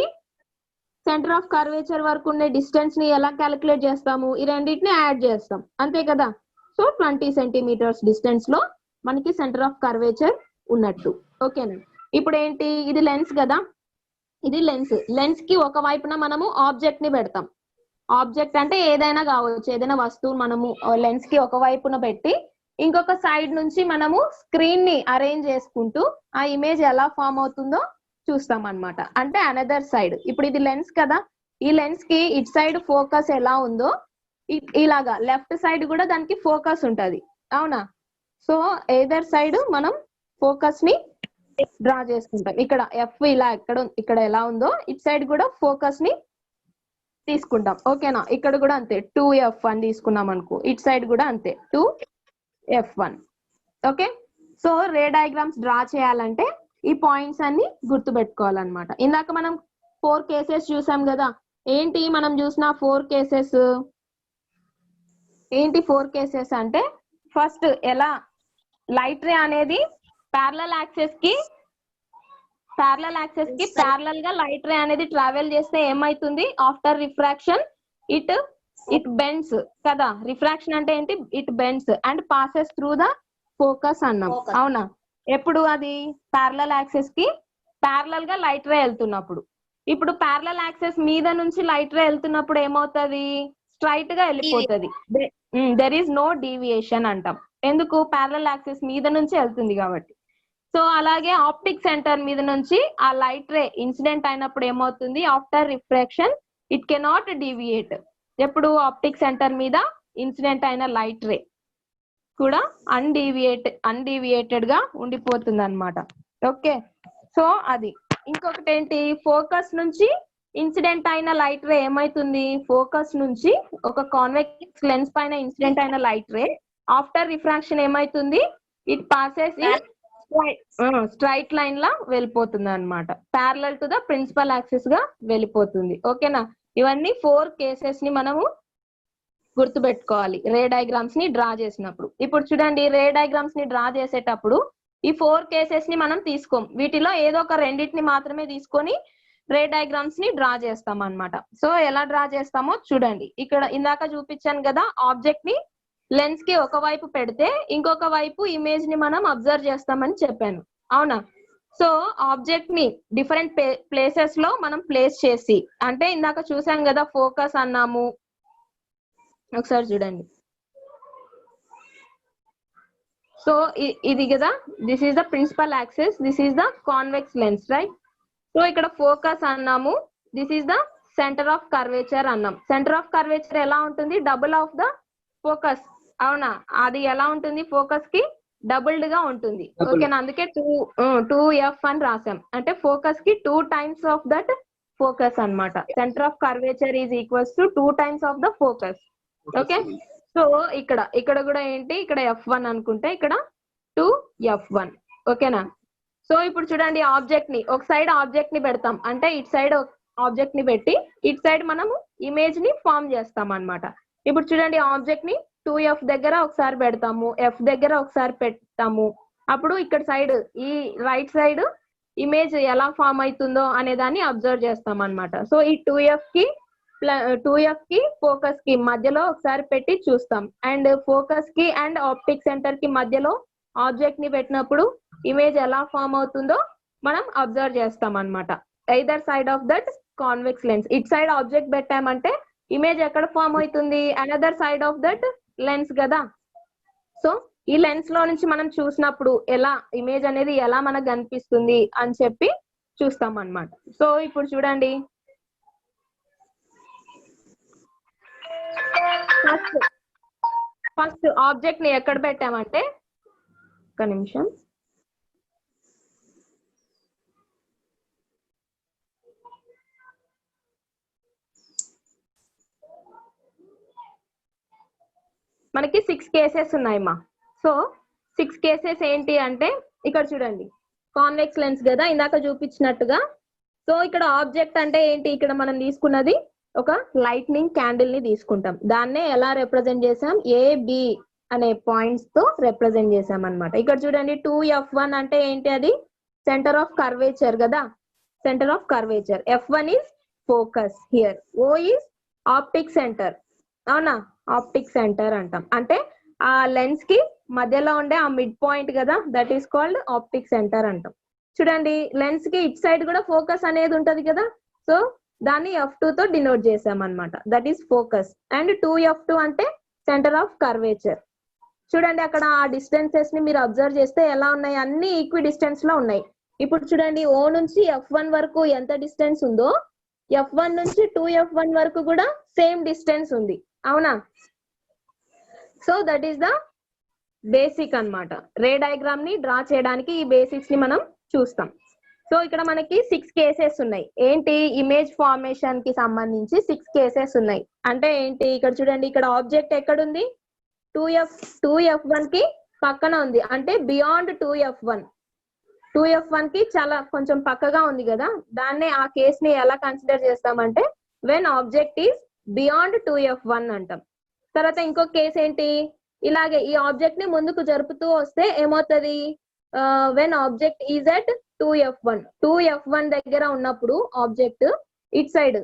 సెంటర్ ఆఫ్ కర్వేచర్ వరకు ఉండే డిస్టెన్స్ ని ఎలా క్యాలిక్యులేట్ చేస్తాము, ఈ రెండింటిని యాడ్ చేస్తాం అంతే కదా. సో 20 సెంటీమీటర్స్ డిస్టెన్స్ లో మనకి సెంటర్ ఆఫ్ కర్వేచర్ ఉన్నట్టు. ఓకేనా, ఇప్పుడు ఏంటి, ఇది లెన్స్ కదా, ఇది లెన్స్. లెన్స్ కి ఒక వైపున మనము ఆబ్జెక్ట్ ని పెడతాం. ఆబ్జెక్ట్ అంటే ఏదైనా కావచ్చు, ఏదైనా వస్తువు మనము లెన్స్ కి ఒక వైపున పెట్టి ఇంకొక సైడ్ నుంచి మనము స్క్రీన్ ని అరేంజ్ చేసుకుంటూ ఆ ఇమేజ్ ఎలా ఫామ్ అవుతుందో చూస్తాం అన్నమాట. అంటే అనదర్ సైడ్, ఇప్పుడు ఇది లెన్స్ కదా, ఈ లెన్స్ కి ఇట్ సైడ్ ఫోకస్ ఎలా ఉందో ఇలాగా లెఫ్ట్ సైడ్ కూడా దానికి ఫోకస్ ఉంటది, అవునా. సో ఏదర్ సైడ్ మనం ఫోకస్ ని డ్రా చేసుకుంటాం. ఇక్కడ ఎఫ్ ఇలా ఇక్కడ ఎలా ఉందో ఇట్ సైడ్ కూడా ఫోకస్ ని తీసుకుంటాం. ఓకేనా, ఇక్కడ కూడా అంతే 2F1 తీసుకున్నాం అనుకో, ఇట్ సైడ్ కూడా అంతే 2F1. ఓకే, సో రే డయాగ్రామ్స్ డ్రా చేయాలంటే ఈ పాయింట్స్ అన్ని గుర్తు పెట్టుకోవాలన్నమాట. ఇందాక మనం 4 కేసెస్ చూసాం కదా, ఏంటి మనం చూసిన 4 కేసెస్ ఏంటి, 4 కేసెస్ అంటే ఫస్ట్ ఎలా లైట్ రే అనేది ప్యారలల్ యాక్సెస్ కి ప్యారలల్ గా లైట్ రే అనేది ట్రావెల్ చేస్తే ఏమైతుంది, ఆఫ్టర్ రిఫ్రాక్షన్ ఇట్ బెండ్స్ కదా. రిఫ్రాక్షన్ అంటే ఏంటి, it bends and passes through the focus అన్నాం, అవునా. ఎప్పుడు అది ప్యారలల్ యాక్సెస్ కి ప్యారలల్ గా లైట్ రే వెళ్తున్నప్పుడు. ఇప్పుడు ప్యారలల్ యాక్సెస్ మీద నుంచి లైట్ రే వెళ్తున్నప్పుడు ఏమవుతుంది, స్ట్రైట్ గా వెళ్ళిపోతుంది. దెర్ ఈస్ నో డీవియేషన్ అంటాం, ఎందుకు, ప్యారలల్ యాక్సెస్ మీద నుంచి వెళ్తుంది కాబట్టి. సో అలాగే ఆప్టిక్ సెంటర్ మీద నుంచి ఆ లైట్ రే ఇన్సిడెంట్ అయినప్పుడు ఏమవుతుంది, after refraction it cannot deviate. ఎప్పుడు ఆప్టిక్ సెంటర్ మీద ఇన్సిడెంట్ అయిన లైట్ రే కూడా అన్డీవియేటెడ్ గా ఉండిపోతుంది అనమాట. ఓకే, సో అది. ఇంకొకటి ఏంటి, ఫోకస్ నుంచి ఇన్సిడెంట్ అయిన లైట్ రే ఏమైతుంది, ఫోకస్ నుంచి ఒక కాన్వెక్స్ లెన్స్ పైన ఇన్సిడెంట్ అయిన లైట్ రే ఆఫ్టర్ రిఫ్రాక్షన్ ఏమైతుంది, ఇట్ పాసెస్ స్ట్రైట్ లైన్ లా వెళ్ళిపోతుంది అనమాట, parallel to the principal axis గా వెళ్ళిపోతుంది. ఓకేనా, ఇవన్నీ 4 కేసెస్ ని మనము గుర్తుపెట్టుకోవాలి రే డయాగ్రామ్స్ ని డ్రా చేసినప్పుడు. ఇప్పుడు చూడండి, రే డయాగ్రామ్స్ ని డ్రా చేసేటప్పుడు ఈ 4 కేసెస్ ని మనం తీసుకోం, వీటిలో ఏదో ఒక రెండింటిని మాత్రమే తీసుకొని రే డయాగ్రామ్స్ ని డ్రా చేస్తాం అన్నమాట. సో ఎలా డ్రా చేస్తామో చూడండి, ఇక్కడ ఇందాక చూపించాను కదా, ఆబ్జెక్ట్ ని లెన్స్ కి ఒక వైపు పెడితే ఇంకొక వైపు ఇమేజ్ ని మనం అబ్జర్వ్ చేస్తామని చెప్పాను, అవునా. సో ఆబ్జెక్ట్ ని డిఫరెంట్ ప్లేసెస్ లో మనం ప్లేస్ చేసి, అంటే ఇందాక చూసాం కదా ఫోకస్ అన్నాము, ఒకసారి చూడండి. సో ఇది కదా, this is the principal axis, this is the convex lens, right. So ఇక్కడ ఫోకస్ అన్నాము, this is the centre of curvature అన్నాం. సెంటర్ ఆఫ్ కర్వేచర్ ఎలా ఉంటుంది, డబుల్ ఆఫ్ ద ఫోకస్, అవునా. అది ఎలా ఉంటుంది, ఫోకస్ కి డబుల్డ్ గా ఉంటుంది. ఓకేనా, అందుకే 2F అని రాసాం, అంటే ఫోకస్ కి 2 times ఆఫ్ దట్ ఫోకస్ అన్నమాట. Centre of curvature is equals to 2 times of the focus. Okay, so ఇక్కడ కూడా ఏంటి, ఇక్కడ F1 అనుకుంటే ఇక్కడ 2F1. ఓకేనా, సో ఇప్పుడు చూడండి, ఆబ్జెక్ట్ ని ఒక సైడ్ ఆబ్జెక్ట్ ని పెడతాం, అంటే ఇట్ సైడ్ ఆబ్జెక్ట్ ని పెట్టి ఇట్ సైడ్ మనము ఇమేజ్ ని ఫామ్ చేస్తాం అన్నమాట. ఇప్పుడు చూడండి, ఆబ్జెక్ట్ ని 2F దగ్గర ఒకసారి పెడతాము, F దగ్గర ఒకసారి పెడతాము, అప్పుడు ఇక్కడ సైడ్ ఈ రైట్ సైడ్ ఇమేజ్ ఎలా ఫామ్ అవుతుందో అనే దాన్ని అబ్జర్వ్ చేస్తాం అన్నమాట. సో ఈ 2F కి ఫోకస్ కి మధ్యలో ఒకసారి పెట్టి చూస్తాం, అండ్ ఫోకస్ కి అండ్ ఆప్టిక్ సెంటర్ కి మధ్యలో ఆబ్జెక్ట్ ని పెట్టినప్పుడు ఇమేజ్ ఎలా ఫామ్ అవుతుందో మనం అబ్జర్వ్ చేస్తాం అన్నమాట. Either side of that convex lens, it side object పెట్టామంటే ఇమేజ్ ఎక్కడ ఫామ్ అవుతుంది, another side of that lens కదా. సో ఈ లెన్స్ లో నుంచి మనం చూసినప్పుడు ఎలా ఇమేజ్ అనేది ఎలా మనకు కనిపిస్తుంది అని చెప్పి చూస్తాం అన్నమాట. సో ఇప్పుడు చూడండి, ఫస్ట్ ఆబ్జెక్ట్ ని ఎక్కడ పెట్టామంటే, ఒక నిమిషం, మనకి 6 కేసెస్ ఉన్నాయమ్మా. సో 6 కేసెస్ ఏంటి అంటే, ఇక్కడ చూడండి, కాన్వెక్స్ లెన్స్ కదా ఇందాక చూపించినట్టుగా. సో ఇక్కడ ఆబ్జెక్ట్ అంటే ఏంటి, ఇక్కడ మనం తీసుకున్నది ఒక లైట్నింగ్ క్యాండిల్ ని తీసుకుంటాం. దాన్నే ఎలా రిప్రజెంట్ చేసాం, ఏబి అనే పాయింట్స్ తో రిప్రజెంట్ చేసాం అన్నమాట. ఇక్కడ చూడండి 2F1 అంటే ఏంటి, అది సెంటర్ ఆఫ్ కర్వేచర్ కదా, centre of curvature. F1 is focus here. O is optic centre, అవునా, ఆప్టిక్ సెంటర్ అంటాం. అంటే ఆ లెన్స్ కి మధ్యలో ఉండే ఆ మిడ్ పాయింట్ కదా, that is called optic centre అంటాం. చూడండి లెన్స్ కి ఇట్ సైడ్ కూడా ఫోకస్ అనేది ఉంటది కదా, సో దాన్ని F2 తో డినోట్ చేసాం అన్నమాట, that is focus. And 2F2 అంటే సెంటర్ ఆఫ్ కర్వేచర్. చూడండి అక్కడ ఆ డిస్టెన్సెస్ ని మీరు అబ్జర్వ్ చేస్తే ఎలా ఉన్నాయి, అన్ని ఈక్వి డిస్టెన్స్ లో ఉన్నాయి. ఇప్పుడు చూడండి O నుంచి F1 వరకు ఎంత డిస్టెన్స్ ఉందో, F1 నుంచి 2F1 వరకు కూడా సేమ్ డిస్టెన్స్ ఉంది, అవునా. So that is the basic అన్నమాట. రే డయాగ్రామ్ ని డ్రా చేయడానికి ఈ బేసిక్స్ ని మనం చూస్తాం. సో ఇక్కడ మనకి 6 కేసెస్ ఉన్నాయి. ఏంటి, ఇమేజ్ ఫార్మేషన్ కి సంబంధించి 6 కేసెస్ ఉన్నాయి. అంటే ఏంటి, ఇక్కడ చూడండి ఇక్కడ ఆబ్జెక్ట్ ఎక్కడుంది, 2F1 కి పక్కన ఉంది, అంటే బియాండ్ 2F1 కి చాలా కొంచెం పక్కగా ఉంది కదా, దాన్నే ఆ కేస్ ని ఎలా కన్సిడర్ చేస్తామంటే when object is beyond 2F1 అంటాం. తర్వాత ఇంకో కేసు ఏంటి, ఇలాగే ఈ ఆబ్జెక్ట్ ని ముందుకు జరుపుతూ వస్తే ఏమవుతుంది, when object is at 2F1 దగ్గర ఉన్నప్పుడు ఆబ్జెక్ట్ ఇట్ సైడ్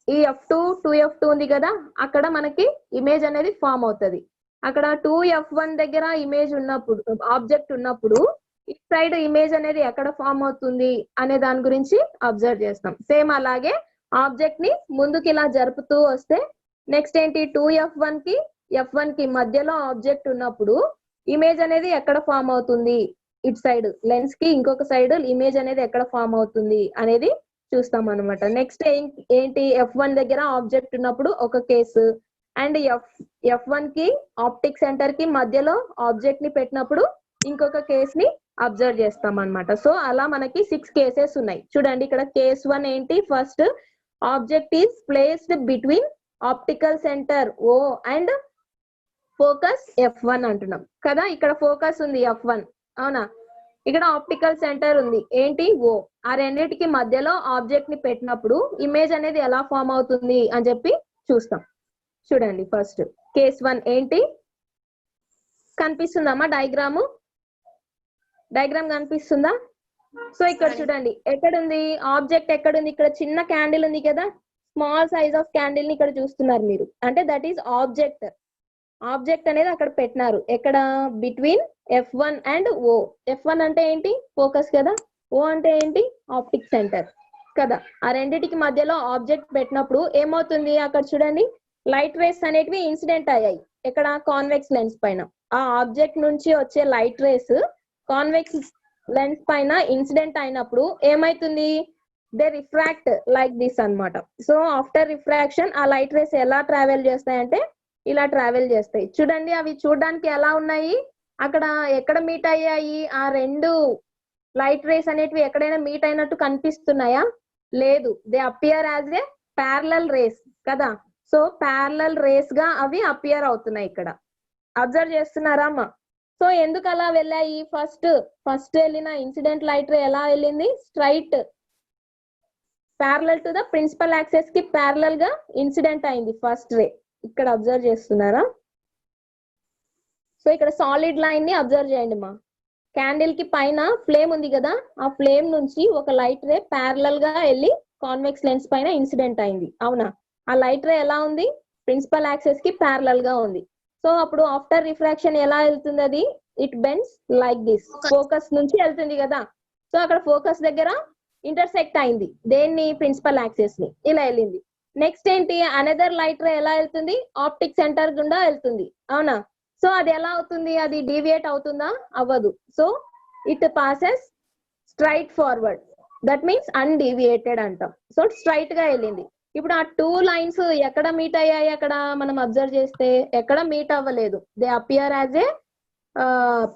ఈ F2 2F2 ఉంది కదా, అక్కడ మనకి ఇమేజ్ అనేది ఫామ్ అవుతుంది. అక్కడ 2F1 దగ్గర ఇమేజ్ ఉన్నప్పుడు, ఆబ్జెక్ట్ ఉన్నప్పుడు ఇట్ సైడ్ ఇమేజ్ అనేది ఎక్కడ ఫామ్ అవుతుంది అనే దాని గురించి అబ్జర్వ్ చేస్తాం. సేమ్ అలాగే ఆబ్జెక్ట్ ని ముందుకు ఇలా జరుపుతూ వస్తే నెక్స్ట్ ఏంటి, 2F1 కి F1 కి మధ్యలో ఆబ్జెక్ట్ ఉన్నప్పుడు ఇమేజ్ అనేది ఎక్కడ ఫామ్ అవుతుంది, ఇట్ సైడ్ లెన్స్ కి ఇంకొక సైడ్ ఇమేజ్ అనేది ఎక్కడ ఫామ్ అవుతుంది అనేది చూస్తాం అనమాట. నెక్స్ట్ ఏంటి, F1 దగ్గర ఆబ్జెక్ట్ ఉన్నప్పుడు ఒక కేసు, అండ్ F1 కి ఆప్టిక్ సెంటర్ కి మధ్యలో ఆబ్జెక్ట్ ని పెట్టినప్పుడు ఇంకొక కేస్ ని అబ్జర్వ్ చేస్తాం అనమాట. సో అలా మనకి 6 కేసెస్ ఉన్నాయి. చూడండి ఇక్కడ కేస్ 1 ఏంటి, first object is placed between optical centre O and focus F1 అంటున్నాం కదా. ఇక్కడ ఫోకస్ ఉంది F1, అవునా, ఇక్కడ ఆప్టికల్ సెంటర్ ఉంది ఏంటి O. ఆ రెండింటికి మధ్యలో ఆబ్జెక్ట్ ని పెట్టినప్పుడు ఇమేజ్ అనేది ఎలా ఫామ్ అవుతుంది అని చెప్పి చూస్తాం. చూడండి ఫస్ట్ కేస్ 1 ఏంటి, కనిపిస్తుందమ్మా డయాగ్రామ్ కనిపిస్తుందా. సో ఇక్కడ చూడండి ఎక్కడుంది ఆబ్జెక్ట్, ఎక్కడుంది, ఇక్కడ చిన్న క్యాండిల్ ఉంది కదా, స్మాల్ సైజ్ ఆఫ్ క్యాండిల్ ని ఇక్కడ చూస్తున్నారు మీరు, అంటే దట్ ఈస్ ఆబ్జెక్ట్ అనేది అక్కడ పెట్టినారు. ఎక్కడ, between F1 and O. F1 అంటే ఏంటి, ఫోకస్ కదా, O అంటే ఏంటి, ఆప్టిక్ సెంటర్ కదా. ఆ రెండింటికి మధ్యలో ఆబ్జెక్ట్ పెట్టినప్పుడు ఏమవుతుంది, అక్కడ చూడండి లైట్ రేస్ అనేటివి ఇన్సిడెంట్ అయ్యాయి. ఇక్కడ కాన్వెక్స్ లెన్స్ పైన ఆ ఆబ్జెక్ట్ నుంచి వచ్చే లైట్ రేస్ కాన్వెక్స్ లెన్స్ పైన ఇన్సిడెంట్ అయినప్పుడు ఏమైతుంది, దే రిఫ్రాక్ట్ లైక్ దిస్ అన్నమాట. సో ఆఫ్టర్ రిఫ్రాక్షన్ ఆ లైట్ రేస్ ఎలా ట్రావెల్ చేస్తాయంటే ఇలా ట్రావెల్ చేస్తాయి. చూడండి అవి చూడడానికి ఎలా ఉన్నాయి, అక్కడ ఎక్కడ మీట్ అయ్యాయి, ఆ రెండు లైట్ రేస్ అనేటివి ఎక్కడైనా మీట్ అయినట్టు కనిపిస్తున్నాయా, లేదు, they appear as a parallel rays కదా. సో ప్యారలల్ రేస్ గా అవి అపియర్ అవుతున్నాయి ఇక్కడ, అబ్జర్వ్ చేస్తున్నారా అమ్మా. సో ఎందుకు అలా వెళ్ళాయి, ఫస్ట్ వెళ్ళిన ఇన్సిడెంట్ లైట్ రే ఎలా వెళ్ళింది, straight parallel to the principal axis కి ప్యారలల్ గా ఇన్సిడెంట్ అయింది ఫస్ట్ రే. ఇక్కడ అబ్జర్వ్ చేస్తున్నారా. సో ఇక్కడ సాలిడ్ లైన్ ని అబ్జర్వ్ చేయండి మా, క్యాండిల్ కి పైన ఫ్లేమ్ ఉంది కదా, ఆ ఫ్లేమ్ నుంచి ఒక లైట్ రే ప్యారలల్ గా వెళ్ళి కాన్వెక్స్ లెన్స్ పైన ఇన్సిడెంట్ అయింది, అవునా. ఆ లైట్ రే ఎలా ఉంది, ప్రిన్సిపల్ యాక్సెస్ కి ప్యారలల్ గా ఉంది. సో అప్పుడు ఆఫ్టర్ రిఫ్రాక్షన్ ఎలా వెళ్తుంది, అది it bends like this, focus నుంచి వెళ్తుంది కదా. సో అక్కడ ఫోకస్ దగ్గర ఇంటర్సెక్ట్ అయింది దేన్ని, ప్రిన్సిపల్ యాక్సెస్ ని, ఇలా వెళ్ళింది. నెక్స్ట్ ఏంటి, అనదర్ లైట్ రే ఎలా వెళ్తుంది, ఆప్టిక్ సెంటర్ గుండా వెళ్తుంది, అవునా. సో అది ఎలా అవుతుంది, అది డీవియేట్ అవుతుందా, అవ్వదు. So it passes straight forward, that means undeviated అంటాం. సో స్ట్రైట్ గా వెళ్ళింది. ఇప్పుడు ఆ 2 లైన్స్ ఎక్కడ మీట్ అయ్యాయి, అక్కడ మనం అబ్జర్వ్ చేస్తే ఎక్కడ మీట్ అవ్వలేదు, they appear as a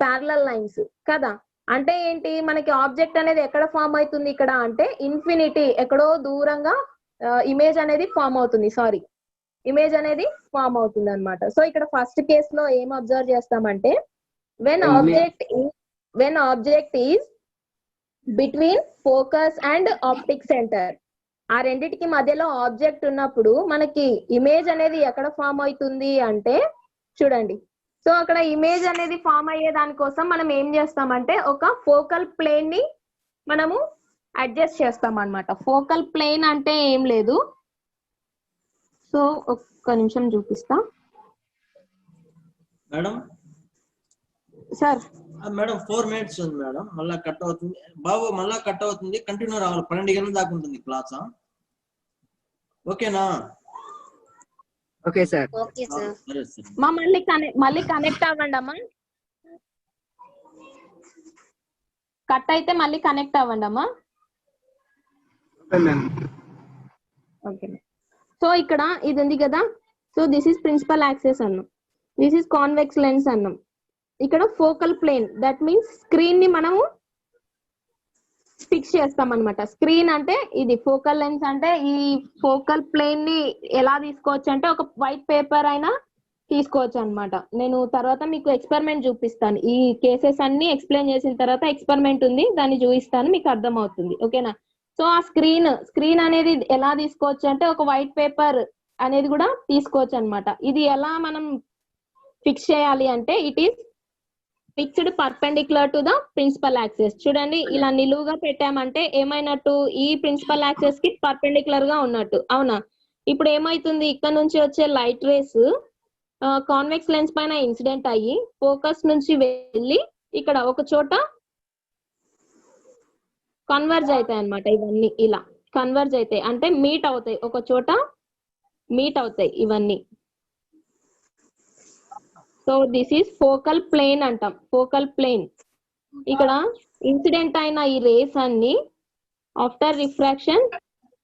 parallel lines కదా. అంటే ఏంటి, మనకి ఆబ్జెక్ట్ అనేది ఎక్కడ ఫామ్ అవుతుంది ఇక్కడ అంటే ఇన్ఫినిటీ, ఎక్కడో దూరంగా ఇమేజ్ అనేది ఫామ్ అవుతుంది, ఇమేజ్ అనేది ఫామ్ అవుతుంది అనమాట. సో ఇక్కడ ఫస్ట్ కేస్ లో ఏం అబ్జర్వ్ చేస్తామంటే when object is between focus and optic centre. ఆ రెండిటికి మధ్యలో ఆబ్జెక్ట్ ఉన్నప్పుడు మనకి ఇమేజ్ అనేది ఎక్కడ ఫామ్ అవుతుంది అంటే చూడండి. సో అక్కడ ఇమేజ్ అనేది ఫామ్ అయ్యే దానికోసం మనం ఏం చేస్తామంటే ఒక ఫోకల్ ప్లేన్ ని మనము అడ్జస్ట్ చేస్తాం అన్నమాట. ఫోకల్ ప్లేన్ అంటే ఏం లేదు. సో ఒక్క నిమిషం చూపిస్తా మేడం. సార్. మేడం 4 minutes ఉంది మేడం, మళ్ళా కట్ అవుతుంది. బాబు మళ్ళా కట్ అవుతుంది, కంటిన్యూ రావాలి. 12 గంటల దాకా ఉంటుంది క్లాస్. ఓకేనా? Okay sir. సరే సార్. మళ్ళీ కనెక్ట్ అవ్వండి అమ్మా. కట్ అయితే మళ్ళీ కనెక్ట్ అవ్వండి అమ్మా. ఓకే. సో ఇక్కడ ఇది ఉంది కదా. So this is principal axis అన్నాం, దిస్ ఈస్ కాన్వెక్స్ లెన్స్ అన్నాం. ఇక్కడ focal plane, that means screen ని మనము ఫిక్స్ చేస్తాం అనమాట. స్క్రీన్ అంటే ఇది, ఫోకల్ లెన్స్ అంటే ఈ ఫోకల్ ప్లేన్ ని ఎలా తీసుకోవచ్చు అంటే ఒక వైట్ పేపర్ అయినా తీసుకోవచ్చు అనమాట. నేను తర్వాత మీకు ఎక్స్పెరిమెంట్ చూపిస్తాను. ఈ కేసెస్ అన్ని ఎక్స్ప్లెయిన్ చేసిన తర్వాత ఎక్స్పెరిమెంట్ ఉంది, దాన్ని చూపిస్తాను, మీకు అర్థం అవుతుంది. ఓకేనా? సో ఆ స్క్రీన్ అనేది ఎలా తీసుకోవచ్చు అంటే ఒక వైట్ పేపర్ అనేది కూడా తీసుకోవచ్చు అనమాట. ఇది ఎలా మనం ఫిక్స్ చేయాలి అంటే it is fixed perpendicular to the principal axis. చూడండి, ఇలా నిలువుగా పెట్టామంటే ఏమైనట్టు, ఈ ప్రిన్సిపల్ యాక్సెస్ కి పర్పెండిక్యులర్ గా ఉన్నట్టు. అవునా? ఇప్పుడు ఏమైతుంది, ఇక్కడ నుంచి వచ్చే లైట్ రేస్ కాన్వెక్స్ లెన్స్ పైన ఇన్సిడెంట్ అయ్యి ఫోకస్ నుంచి వెళ్ళి ఇక్కడ ఒక చోట కన్వర్జ్ అవుతాయి అన్నమాట. ఇవన్నీ ఇలా కన్వర్జ్ అవుతాయి అంటే మీట్ అవుతాయి, ఒక చోట మీట్ అవుతాయి ఇవన్నీ. So this is focal plane అంటాం, ఫోకల్ ప్లేన్. ఇక్కడ ఇన్సిడెంట్ అయిన ఈ రేస్ అన్ని after refraction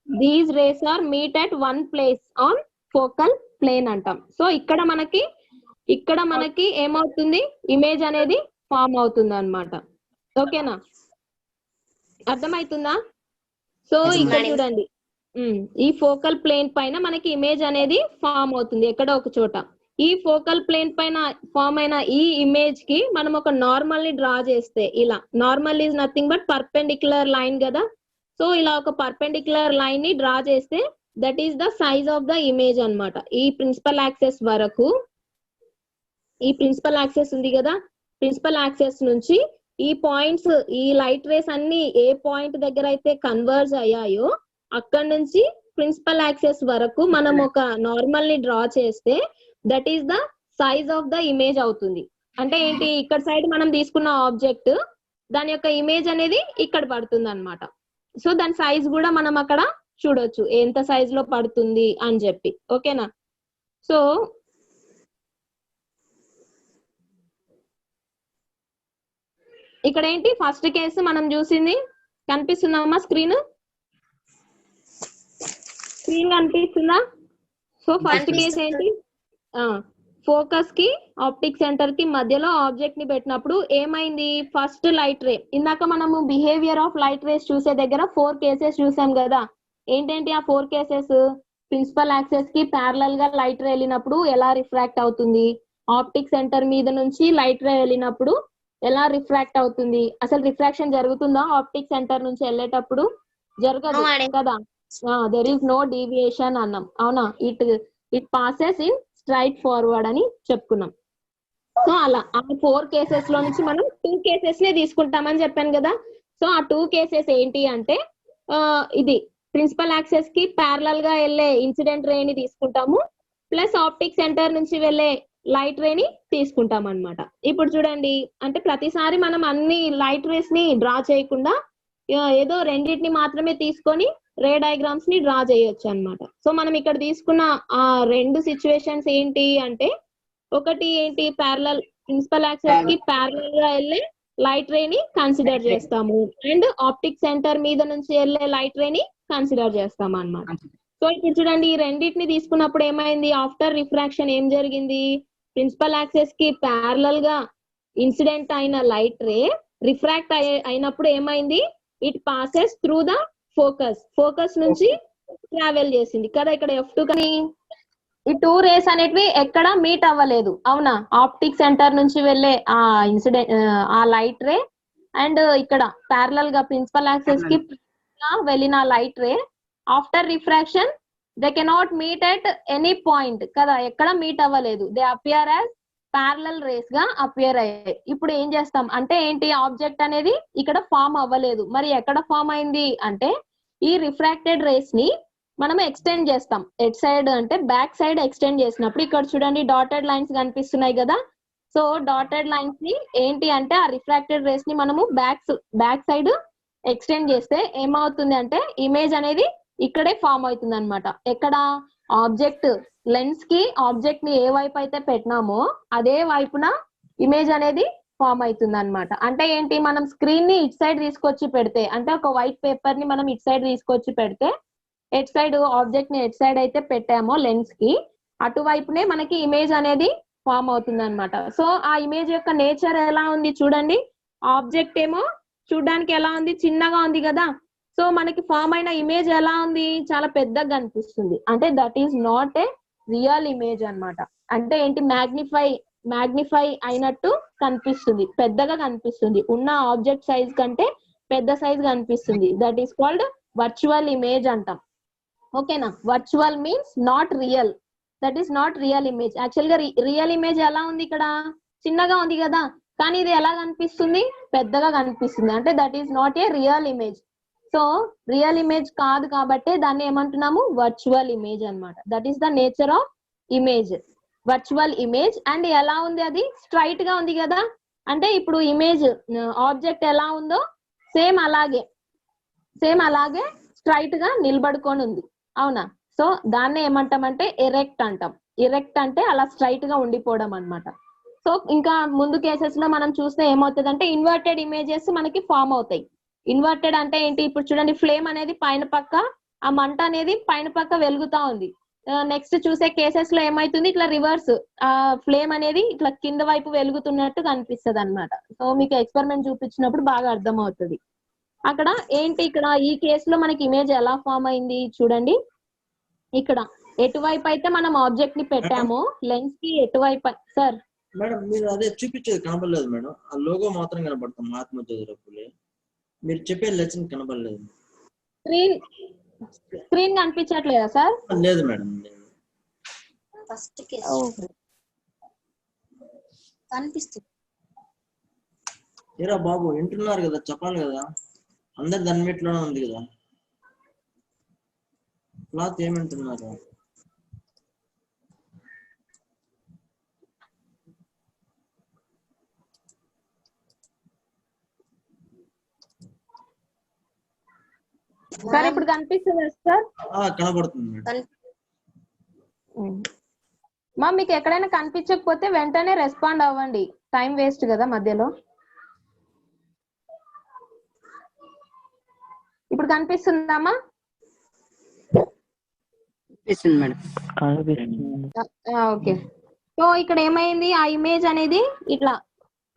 these rays are meet at one place on focal plane అంటాం. సో ఇక్కడ మనకి ఏమవుతుంది, ఇమేజ్ అనేది ఫామ్ అవుతుంది అన్నమాట. ఓకేనా? అర్థమవుతుందా? సో ఇక్కడ చూడండి, ఈ ఫోకల్ ప్లేన్ పైన మనకి ఇమేజ్ అనేది ఫామ్ అవుతుంది ఎక్కడో ఒక చోట. ఈ ఫోకల్ ప్లేన్ పైన ఫామ్ అయిన ఈ ఇమేజ్ కి మనం ఒక నార్మల్ ని డ్రా చేస్తే, ఇలా normal is nothing but perpendicular line కదా. సో ఇలా ఒక పర్పెండిక్యులర్ లైన్ ని డ్రా చేస్తే that is the size of the image అన్నమాట. ఈ ప్రిన్సిపల్ యాక్సెస్ వరకు, ఈ ప్రిన్సిపల్ యాక్సెస్ ఉంది కదా, ప్రిన్సిపల్ యాక్సెస్ నుంచి ఈ పాయింట్స్, ఈ లైట్ రేస్ అన్ని ఏ పాయింట్ దగ్గర అయితే కన్వర్జ్ అయ్యాయో అక్కడ నుంచి ప్రిన్సిపల్ యాక్సెస్ వరకు మనం ఒక నార్మల్ ని డ్రా చేస్తే that is the size of the image అవుతుంది. అంటే ఏంటి, ఇక్కడ సైడ్ మనం తీసుకున్న ఆబ్జెక్ట్ దాని యొక్క ఇమేజ్ అనేది ఇక్కడ పడుతుంది అన్నమాట. సో దాని సైజ్ కూడా మనం అక్కడ చూడొచ్చు, ఎంత సైజ్ లో పడుతుంది అని చెప్పి. ఓకేనా? సో ఇక్కడ ఏంటి, ఫస్ట్ కేసు మనం చూసింది కనిపిస్తుందమ్మా? స్క్రీన్ కనిపిస్తుందా? సో ఫస్ట్ కేసు ఏంటి, ఫోకస్ కి ఆప్టిక్ సెంటర్ కి మధ్యలో ఆబ్జెక్ట్ ని పెట్టినప్పుడు ఏమైంది, ఫస్ట్ లైట్ రే, ఇందాక మనము బిహేవియర్ ఆఫ్ లైట్ రేస్ చూసే దగ్గర 4 కేసెస్ చూసాం కదా. ఏంటంటే ఆ 4 కేసెస్, ప్రిన్సిపల్ యాక్సెస్ కి ప్యారలల్ గా లైట్ రే వెళ్ళినప్పుడు ఎలా రిఫ్రాక్ట్ అవుతుంది, ఆప్టిక్ సెంటర్ మీద నుంచి లైట్ రే వెళ్ళినప్పుడు ఎలా రిఫ్రాక్ట్ అవుతుంది, అసలు రిఫ్రాక్షన్ జరుగుతుందా ఆప్టిక్ సెంటర్ నుంచి వెళ్ళేటప్పుడు? జరగదు కదా. దెర్ ఈస్ నో డీవియేషన్ అన్నాం. అవునా? It passes in straight forward అని చెప్పుకున్నాం. సో అలా ఆ 4 కేసెస్ లో నుంచి మనం 2 కేసెస్ నే తీసుకుంటామని చెప్పాను కదా. సో ఆ 2 కేసెస్ ఏంటి అంటే ఇది ప్రిన్సిపల్ యాక్సెస్ కి ప్యారలల్ గా వెళ్ళే ఇన్సిడెంట్ రే ని తీసుకుంటాము, ప్లస్ ఆప్టిక్ సెంటర్ నుంచి వెళ్ళే లైట్ రే ని తీసుకుంటాం అన్నమాట. ఇప్పుడు చూడండి, అంటే ప్రతిసారి మనం అన్ని లైట్ రేస్ ని డ్రా చేయకుండా ఏదో రెండింటిని మాత్రమే తీసుకొని రే డయాగ్రామ్స్ ని డ్రా చేయొచ్చు అన్నమాట. సో మనం ఇక్కడ తీసుకున్న ఆ 2 సిచ్యువేషన్స్ ఏంటి అంటే, ఒకటి ఏంటి, ప్యారలల్ ప్రిన్సిపల్ యాక్సెస్ కి ప్యారలల్ గా వెళ్ళే లైట్ రే ని కన్సిడర్ చేస్తాము, అండ్ ఆప్టిక్ సెంటర్ మీద నుంచి వెళ్ళే లైట్ రే ని కన్సిడర్ చేస్తాము అన్నమాట. సో ఇప్పుడు చూడండి, ఈ రెండింటిని తీసుకున్నప్పుడు ఏమైంది, ఆఫ్టర్ రిఫ్రాక్షన్ ఏం జరిగింది, ప్రిన్సిపల్ యాక్సెస్ కి ప్యారలల్ గా ఇన్సిడెంట్ అయిన లైట్ రే రిఫ్రాక్ట్ అయినప్పుడు ఏమైంది, it passes through the focus నుంచి ట్రావెల్ చేసింది కదా. ఇక్కడ F2 కానీ ఈ 2 రేస్ అనేటివి ఎక్కడ మీట్ అవ్వలేదు. అవునా? ఆప్టిక్ సెంటర్ నుంచి వెళ్ళే ఆ ఇన్సిడెంట్, ఆ లైట్ రే అండ్ ఇక్కడ ప్యారలల్ గా ప్రిన్సిపల్ యాక్సెస్ కి వెళ్ళిన light ray after refraction they cannot meet at any point కదా, ఎక్కడ మీట్ అవ్వలేదు, they appear as parallel rays గా అపియర్ అయ్యాయి. ఇప్పుడు ఏం చేస్తాం అంటే ఏంటి, ఆబ్జెక్ట్ అనేది ఇక్కడ ఫామ్ అవ్వలేదు, మరి ఎక్కడ ఫామ్ అయింది అంటే ఈ రిఫ్రాక్టెడ్ రేస్ ని మనం ఎక్స్టెండ్ చేస్తాం. ఎట్ సైడ్ అంటే బ్యాక్ సైడ్ ఎక్స్టెండ్ చేసినప్పుడు ఇక్కడ చూడండి డాటెడ్ లైన్స్ కనిపిస్తున్నాయి కదా. సో డాటెడ్ లైన్స్ ని ఏంటి అంటే ఆ రిఫ్రాక్టెడ్ రేస్ ని మనము బ్యాక్ సైడ్ ఎక్స్టెండ్ చేస్తే ఏమవుతుంది అంటే ఇమేజ్ అనేది ఇక్కడే ఫామ్ అవుతుంది అనమాట. ఎక్కడ ఆబ్జెక్ట్ లెన్స్ కి ఆబ్జెక్ట్ ని ఏ వైపు అయితే పెట్టినామో అదే వైపున ఇమేజ్ అనేది ఫామ్ అవుతుంది అనమాట. అంటే ఏంటి, మనం స్క్రీన్ ని ఇట్ సైడ్ తీసుకొచ్చి పెడితే అంటే ఒక వైట్ పేపర్ ని మనం ఇట్ సైడ్ తీసుకొచ్చి పెడితే ఎట్ సైడ్ ఆబ్జెక్ట్ ని ఎట్ సైడ్ అయితే పెట్టామో లెన్స్ కి అటువైపునే మనకి ఇమేజ్ అనేది ఫామ్ అవుతుంది అనమాట. సో ఆ ఇమేజ్ యొక్క నేచర్ ఎలా ఉంది చూడండి, ఆబ్జెక్ట్ ఏమో చూడడానికి ఎలా ఉంది, చిన్నగా ఉంది కదా. సో మనకి ఫామ్ అయిన ఇమేజ్ ఎలా ఉంది, చాలా పెద్దగా కనిపిస్తుంది. అంటే that is not a real image అన్నమాట. అంటే ఏంటి, మ్యాగ్నిఫై అయినట్టు కనిపిస్తుంది, పెద్దగా కనిపిస్తుంది, ఉన్న ఆబ్జెక్ట్ సైజ్ కంటే పెద్ద సైజ్ కనిపిస్తుంది. That is called virtual image అంటాం. ఓకేనా, virtual means not real, that is not real image. Actual గా రియల్ ఇమేజ్ ఎలా ఉంది, ఇక్కడ చిన్నగా ఉంది కదా, కానీ ఇది ఎలా కనిపిస్తుంది, పెద్దగా కనిపిస్తుంది. అంటే that is not a real image. So real image కాదు కాబట్టి దాన్ని ఏమంటున్నాము, వర్చువల్ ఇమేజ్ అన్నమాట. That is the nature of image, virtual image. And ఎలా ఉంది, అది స్ట్రైట్ గా ఉంది కదా. అంటే ఇప్పుడు ఇమేజ్ ఆబ్జెక్ట్ ఎలా ఉందో సేమ్ అలాగే స్ట్రైట్ గా నిలబడుకొని ఉంది, అవునా. సో దాన్ని ఏమంటామంటే ఎరెక్ట్ అంటాం. ఎరెక్ట్ అంటే అలా స్ట్రైట్ గా ఉండిపోవడం అన్నమాట. సో ఇంకా ముందు కేసెస్ లో మనం చూస్తే ఏమవుతుంది అంటే ఇన్వర్టెడ్ ఇమేజెస్ మనకి ఫామ్ అవుతాయి. ఇన్వర్టెడ్ అంటే ఏంటి, ఇప్పుడు చూడండి ఫ్లేమ్ అనేది పైన పక్క, ఆ మంట అనేది పైన పక్క వెలుగుతా ఉంది. నెక్స్ట్ చూసే కేసెస్ లో ఏమైతుంది, ఇట్లా రివర్స్, ఆ ఫ్లేమ్ అనేది ఇట్లా కింద వైపు వెలుగుతున్నట్టు కనిపిస్తుంది అన్నమాట. సో మీకు ఎక్స్పెరిమెంట్ చూపించినప్పుడు బాగా అర్థం అవుతుంది. అక్కడ ఏంటి, ఇక్కడ ఈ కేసులో మనకి ఇమేజ్ ఎలా ఫామ్ అయింది చూడండి. ఇక్కడ ఎటువైపు అయితే మనం ఆబ్జెక్ట్ ని పెట్టామో లెన్స్ కి ఎటువైపు. సార్ మేడం మీరు అదే చూపించేది కనపడలేదు మేడం, ఆ లోగో మాత్రం కనపడతాం మహాత్మా జ్యోతిరావు. మీరు చెప్పే లెసన్ కనపడలేదు. స్క్రీన్ కనిపించట్లేదా సార్? లేదు మేడం. ఫస్ట్ కనిపిస్తుంది. ఏరా బాబు వింటున్నారు కదా, చెప్పాలి కదా, అందరు దాని మీట్లోనే ఉంది కదా. క్లాత్ ఏమంటున్నారు? సార్ ఇప్పుడు కనిపిస్తుందా సార్? కనబడుతుంది మేడం. మా మీకు ఎక్కడైనా కనిపించకపోతే వెంటనే రెస్పాండ్ అవ్వండి, టైం వేస్ట్ కదా మధ్యలో. ఇప్పుడు కనిపిస్తుందమ్మా? ఓకే. సో ఇక్కడ ఏమైంది, ఆ ఇమేజ్ అనేది ఇట్లా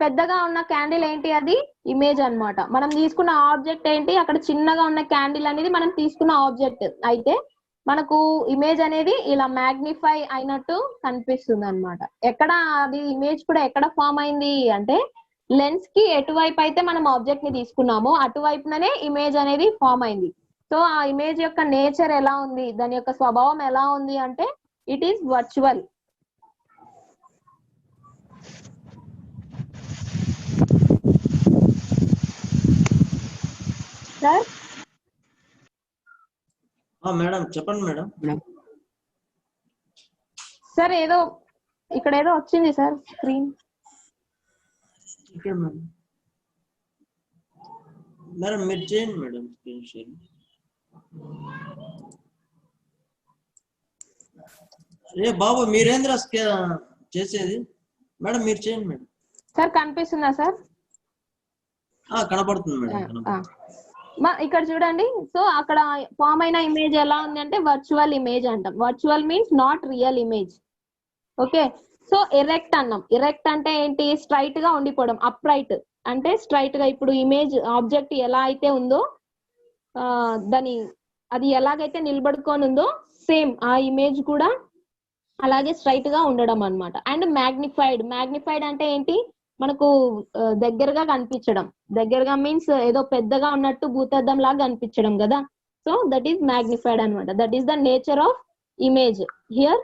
పెద్దగా ఉన్న క్యాండిల్ ఏంటి, అది ఇమేజ్ అన్నమాట. మనం తీసుకున్న ఆబ్జెక్ట్ ఏంటి, అక్కడ చిన్నగా ఉన్న క్యాండిల్ అనేది మనం తీసుకున్న ఆబ్జెక్ట్ అయితే మనకు ఇమేజ్ అనేది ఇలా మ్యాగ్నిఫై అయినట్టు కనిపిస్తుంది అన్నమాట. ఎక్కడ అది ఇమేజ్ కూడా ఎక్కడ ఫామ్ అయింది అంటే లెన్స్ కి ఎటువైపు అయితే మనం ఆబ్జెక్ట్ ని తీసుకున్నామో అటువైపుననే ఇమేజ్ అనేది ఫామ్ అయింది. సో ఆ ఇమేజ్ యొక్క నేచర్ ఎలా ఉంది, దాని యొక్క స్వభావం ఎలా ఉంది అంటే it is virtual. Sir madam చెప్పండి మేడం. సార్ ఏదో ఇక్కడ ఏదో వచ్చింది సార్ స్క్రీన్. మేడం మీరు చేయండి మేడం స్క్రీన్ షేర్. రే బాబు మీరేంద్ర చేసేది? మేడం మీరు చేయండి మేడం. సార్ కనిపిస్తుందా సార్? కనపడుతుంది మేడం. ఇక్కడ చూడండి. సో అక్కడ ఫామ్ అయిన ఇమేజ్ ఎలా ఉంది అంటే వర్చువల్ ఇమేజ్ అంటాం. Virtual means not real image. Okay. So erect అన్నాం. ఎరెక్ట్ అంటే ఏంటి, స్ట్రైట్ గా ఉండిపోవడం. అప్రైట్ అంటే స్ట్రైట్ గా, ఇప్పుడు ఇమేజ్ ఆబ్జెక్ట్ ఎలా అయితే ఉందో దాని అది ఎలాగైతే నిలబడుకొని ఉందో సేమ్ ఆ ఇమేజ్ కూడా అలాగే స్ట్రైట్ గా ఉండడం అన్నమాట. అండ్ మ్యాగ్నిఫైడ్ అంటే ఏంటి, మనకు దగ్గరగా కనిపించడం. దగ్గరగా మీన్స్ ఏదో పెద్దగా ఉన్నట్టు భూతద్దం లాగా కనిపించడం కదా. సో దట్ ఈస్ మ్యాగ్నిఫైడ్ అన్నమాట. That is the nature of image. Here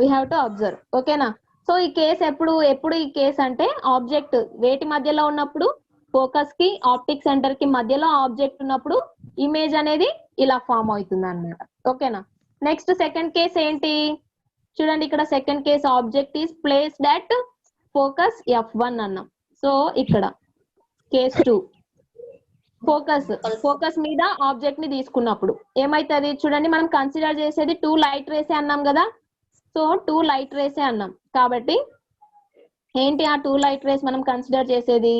we have to observe. ఓకేనా. సో ఈ కేసు ఎప్పుడు ఈ కేసు అంటే ఆబ్జెక్ట్ వేటి మధ్యలో ఉన్నప్పుడు, ఫోకస్ కి ఆప్టిక్ సెంటర్ కి మధ్యలో ఆబ్జెక్ట్ ఉన్నప్పుడు ఇమేజ్ అనేది ఇలా ఫామ్ అవుతుంది అన్నమాట. ఓకేనా. నెక్స్ట్ సెకండ్ కేస్ ఏంటి చూడండి. ఇక్కడ second case object is placed at focus F1 అన్నాం. సో ఇక్కడ కేస్ 2 ఫోకస్ మీద ఆబ్జెక్ట్ ని తీసుకున్నప్పుడు ఏమైతుంది చూడండి. మనం కన్సిడర్ చేసేది 2 లైట్ రేసే అన్నాం కదా. సో 2 లైట్ రేసే అన్నాం కాబట్టి ఏంటి ఆ 2 లైట్ రేస్ మనం కన్సిడర్ చేసేది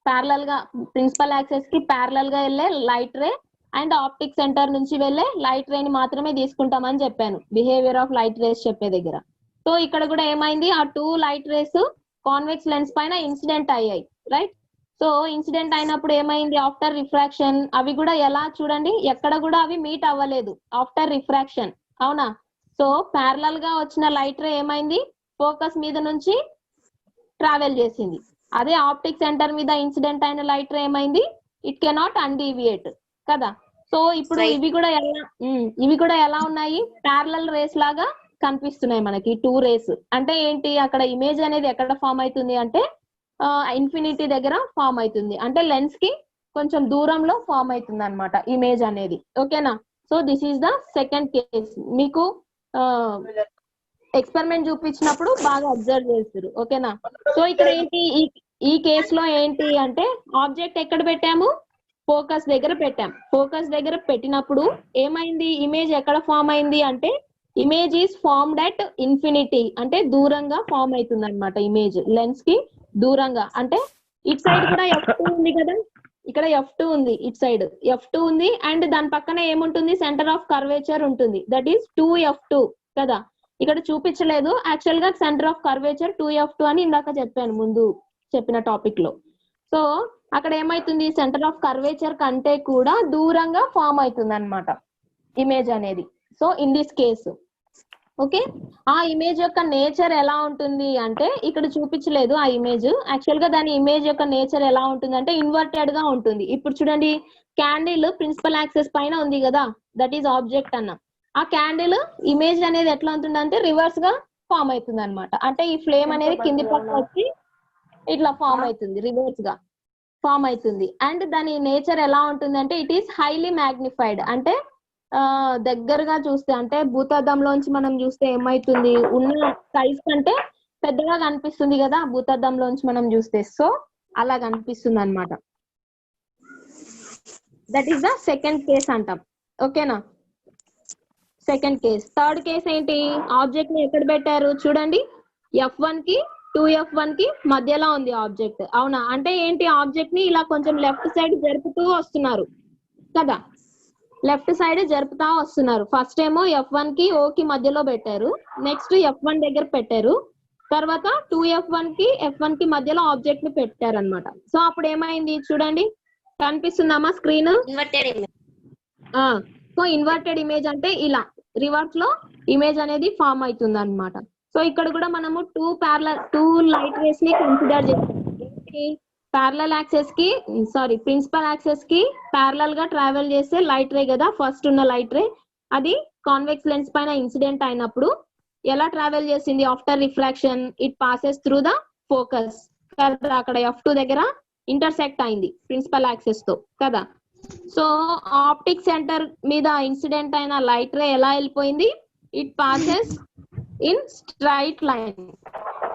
ప్యారలల్ గా ప్రిన్సిపల్ యాక్సెస్ కి ప్యారలల్ గా వెళ్ళే light ray and optic centre నుంచి వెళ్ళే లైట్ రే ని మాత్రమే తీసుకుంటామని చెప్పాను బిహేవియర్ ఆఫ్ లైట్ రేస్ చెప్పే దగ్గర. సో ఇక్కడ కూడా ఏమైంది ఆ 2 లైట్ రేస్ కాన్వెక్స్ లెన్స్ పైన ఇన్సిడెంట్ అయ్యాయి. రైట్. సో ఇన్సిడెంట్ అయినప్పుడు ఏమైంది ఆఫ్టర్ రిఫ్రాక్షన్ అవి కూడా ఎలా చూడండి ఎక్కడ కూడా అవి మీట్ అవ్వలేదు ఆఫ్టర్ రిఫ్రాక్షన్. అవునా. సో ప్యారలల్ గా వచ్చిన లైట్ రే ఏమైంది ఫోకస్ మీద నుంచి ట్రావెల్ చేసింది. అదే ఆప్టిక్ సెంటర్ మీద ఇన్సిడెంట్ అయిన లైట్ రే ఏమైంది ఇట్ కెనాట్ అన్డీవియేట్ కదా. సో ఇప్పుడు ఇవి కూడా ఎలా ఉన్నాయి ప్యారలల్ రేస్ లాగా కనిపిస్తున్నాయి మనకి 2 రేస్. అంటే ఏంటి అక్కడ ఇమేజ్ అనేది ఎక్కడ ఫామ్ అవుతుంది అంటే ఇన్ఫినిటీ దగ్గర ఫామ్ అవుతుంది. అంటే లెన్స్ కి కొంచెం దూరంలో ఫామ్ అవుతుంది అన్నమాట ఇమేజ్ అనేది. ఓకేనా. So this is the second case. మీకు ఎక్స్పెరిమెంట్ చూపించినప్పుడు బాగా అబ్జర్వ్ చేస్తారు. ఓకేనా. సో ఇక్కడ ఏంటి ఈ కేసులో ఏంటి అంటే ఆబ్జెక్ట్ ఎక్కడ పెట్టాము ఫోకస్ దగ్గర పెట్టాం. ఫోకస్ దగ్గర పెట్టినప్పుడు ఏమైంది ఇమేజ్ ఎక్కడ ఫామ్ అయింది అంటే image is formed at infinity అంటే దూరంగా ఫామ్ అవుతుంది అనమాట ఇమేజ్ లెన్స్ కి దూరంగా. అంటే ఇట్ సైడ్ కూడా F2 ఉంది కదా. ఇక్కడ F2 ఉంది ఇట్ సైడ్ F2 ఉంది అండ్ దాని పక్కన ఏముంటుంది సెంటర్ ఆఫ్ కర్వేచర్ ఉంటుంది దట్ ఈస్ 2F2 కదా. ఇక్కడ చూపించలేదు యాక్చువల్ గా సెంటర్ ఆఫ్ కర్వేచర్ 2F2 అని ఇందాక చెప్పాను ముందు చెప్పిన టాపిక్ లో. సో అక్కడ ఏమైతుంది సెంటర్ ఆఫ్ కర్వేచర్ కంటే కూడా దూరంగా ఫామ్ అవుతుంది అనమాట ఇమేజ్ అనేది. So in this case okay. ఆ ఇమేజ్ యొక్క నేచర్ ఎలా ఉంటుంది అంటే ఇక్కడ చూపించలేదు ఆ ఇమేజ్. యాక్చువల్ గా దాని ఇమేజ్ యొక్క నేచర్ ఎలా ఉంటుంది అంటే ఇన్వర్టెడ్ గా ఉంటుంది. ఇప్పుడు చూడండి క్యాండిల్ ప్రిన్సిపల్ యాక్సెస్ పైన ఉంది కదా దట్ ఈస్ ఆబ్జెక్ట్ అన్నాం. ఆ క్యాండిల్ ఇమేజ్ అనేది ఎట్లా ఉంటుంది అంటే రివర్స్ గా ఫామ్ అవుతుంది అనమాట. అంటే ఈ ఫ్లేమ్ అనేది కింది పక్క వచ్చి ఇట్లా ఫామ్ అవుతుంది రివర్స్ గా ఫామ్ అవుతుంది. అండ్ దాని నేచర్ ఎలా ఉంటుంది అంటే ఇట్ ఈస్ హైలీ మ్యాగ్నిఫైడ్. అంటే దగ్గరగా చూస్తే అంటే భూతద్దంలోంచి మనం చూస్తే ఏమైతుంది ఉన్న సైజ్ కంటే పెద్దగా కనిపిస్తుంది కదా భూతద్దంలోంచి మనం చూస్తే. సో అలా కనిపిస్తుంది అనమాట. That is the second case అంటాం. ఓకేనా. Second case. థర్డ్ కేస్ ఏంటి ఆబ్జెక్ట్ ని ఎక్కడ పెట్టారు చూడండి F1 కి 2F1 కి మధ్యలో ఉంది ఆబ్జెక్ట్. అవునా. అంటే ఏంటి ఆబ్జెక్ట్ ని ఇలా కొంచెం లెఫ్ట్ సైడ్ జరుపుతూ వస్తున్నారు కదా. లెఫ్ట్ సైడ్ జరుపుతా వస్తున్నారు. ఫస్ట్ ఏమో F1 కి O కి మధ్యలో పెట్టారు. నెక్స్ట్ F1 దగ్గర పెట్టారు. తర్వాత 2F1 కి F1 కి మధ్యలో ఆబ్జెక్ట్ ని పెట్టారు అనమాట. సో అప్పుడు ఏమైంది చూడండి కనిపిస్తుందమ్మా స్క్రీన్. సో ఇన్వర్టెడ్ ఇమేజ్ అంటే ఇలా రివర్స్ లో ఇమేజ్ అనేది ఫామ్ అవుతుంది అనమాట. సో ఇక్కడ కూడా మనము 2 లైట్ రేస్ ని కన్సిడర్ చేస్తాం. ప్యారలల్ యాక్సెస్ కి ప్రిన్సిపల్ యాక్సెస్ కి ప్యారలల్ గా ట్రావెల్ చేసే లైట్ రే కదా ఫస్ట్ ఉన్న లైట్ రే. అది కాన్వెక్స్ లెన్స్ పైన ఇన్సిడెంట్ అయినప్పుడు ఎలా ట్రావెల్ చేసింది after refraction it passes through the focus కదా. అక్కడ F2 దగ్గర ఇంటర్సెక్ట్ అయింది ప్రిన్సిపల్ యాక్సెస్ తో కదా. సో ఆప్టిక్ సెంటర్ మీద ఇన్సిడెంట్ అయిన లైట్ రే ఎలా వెళ్ళిపోయింది it passes in straight line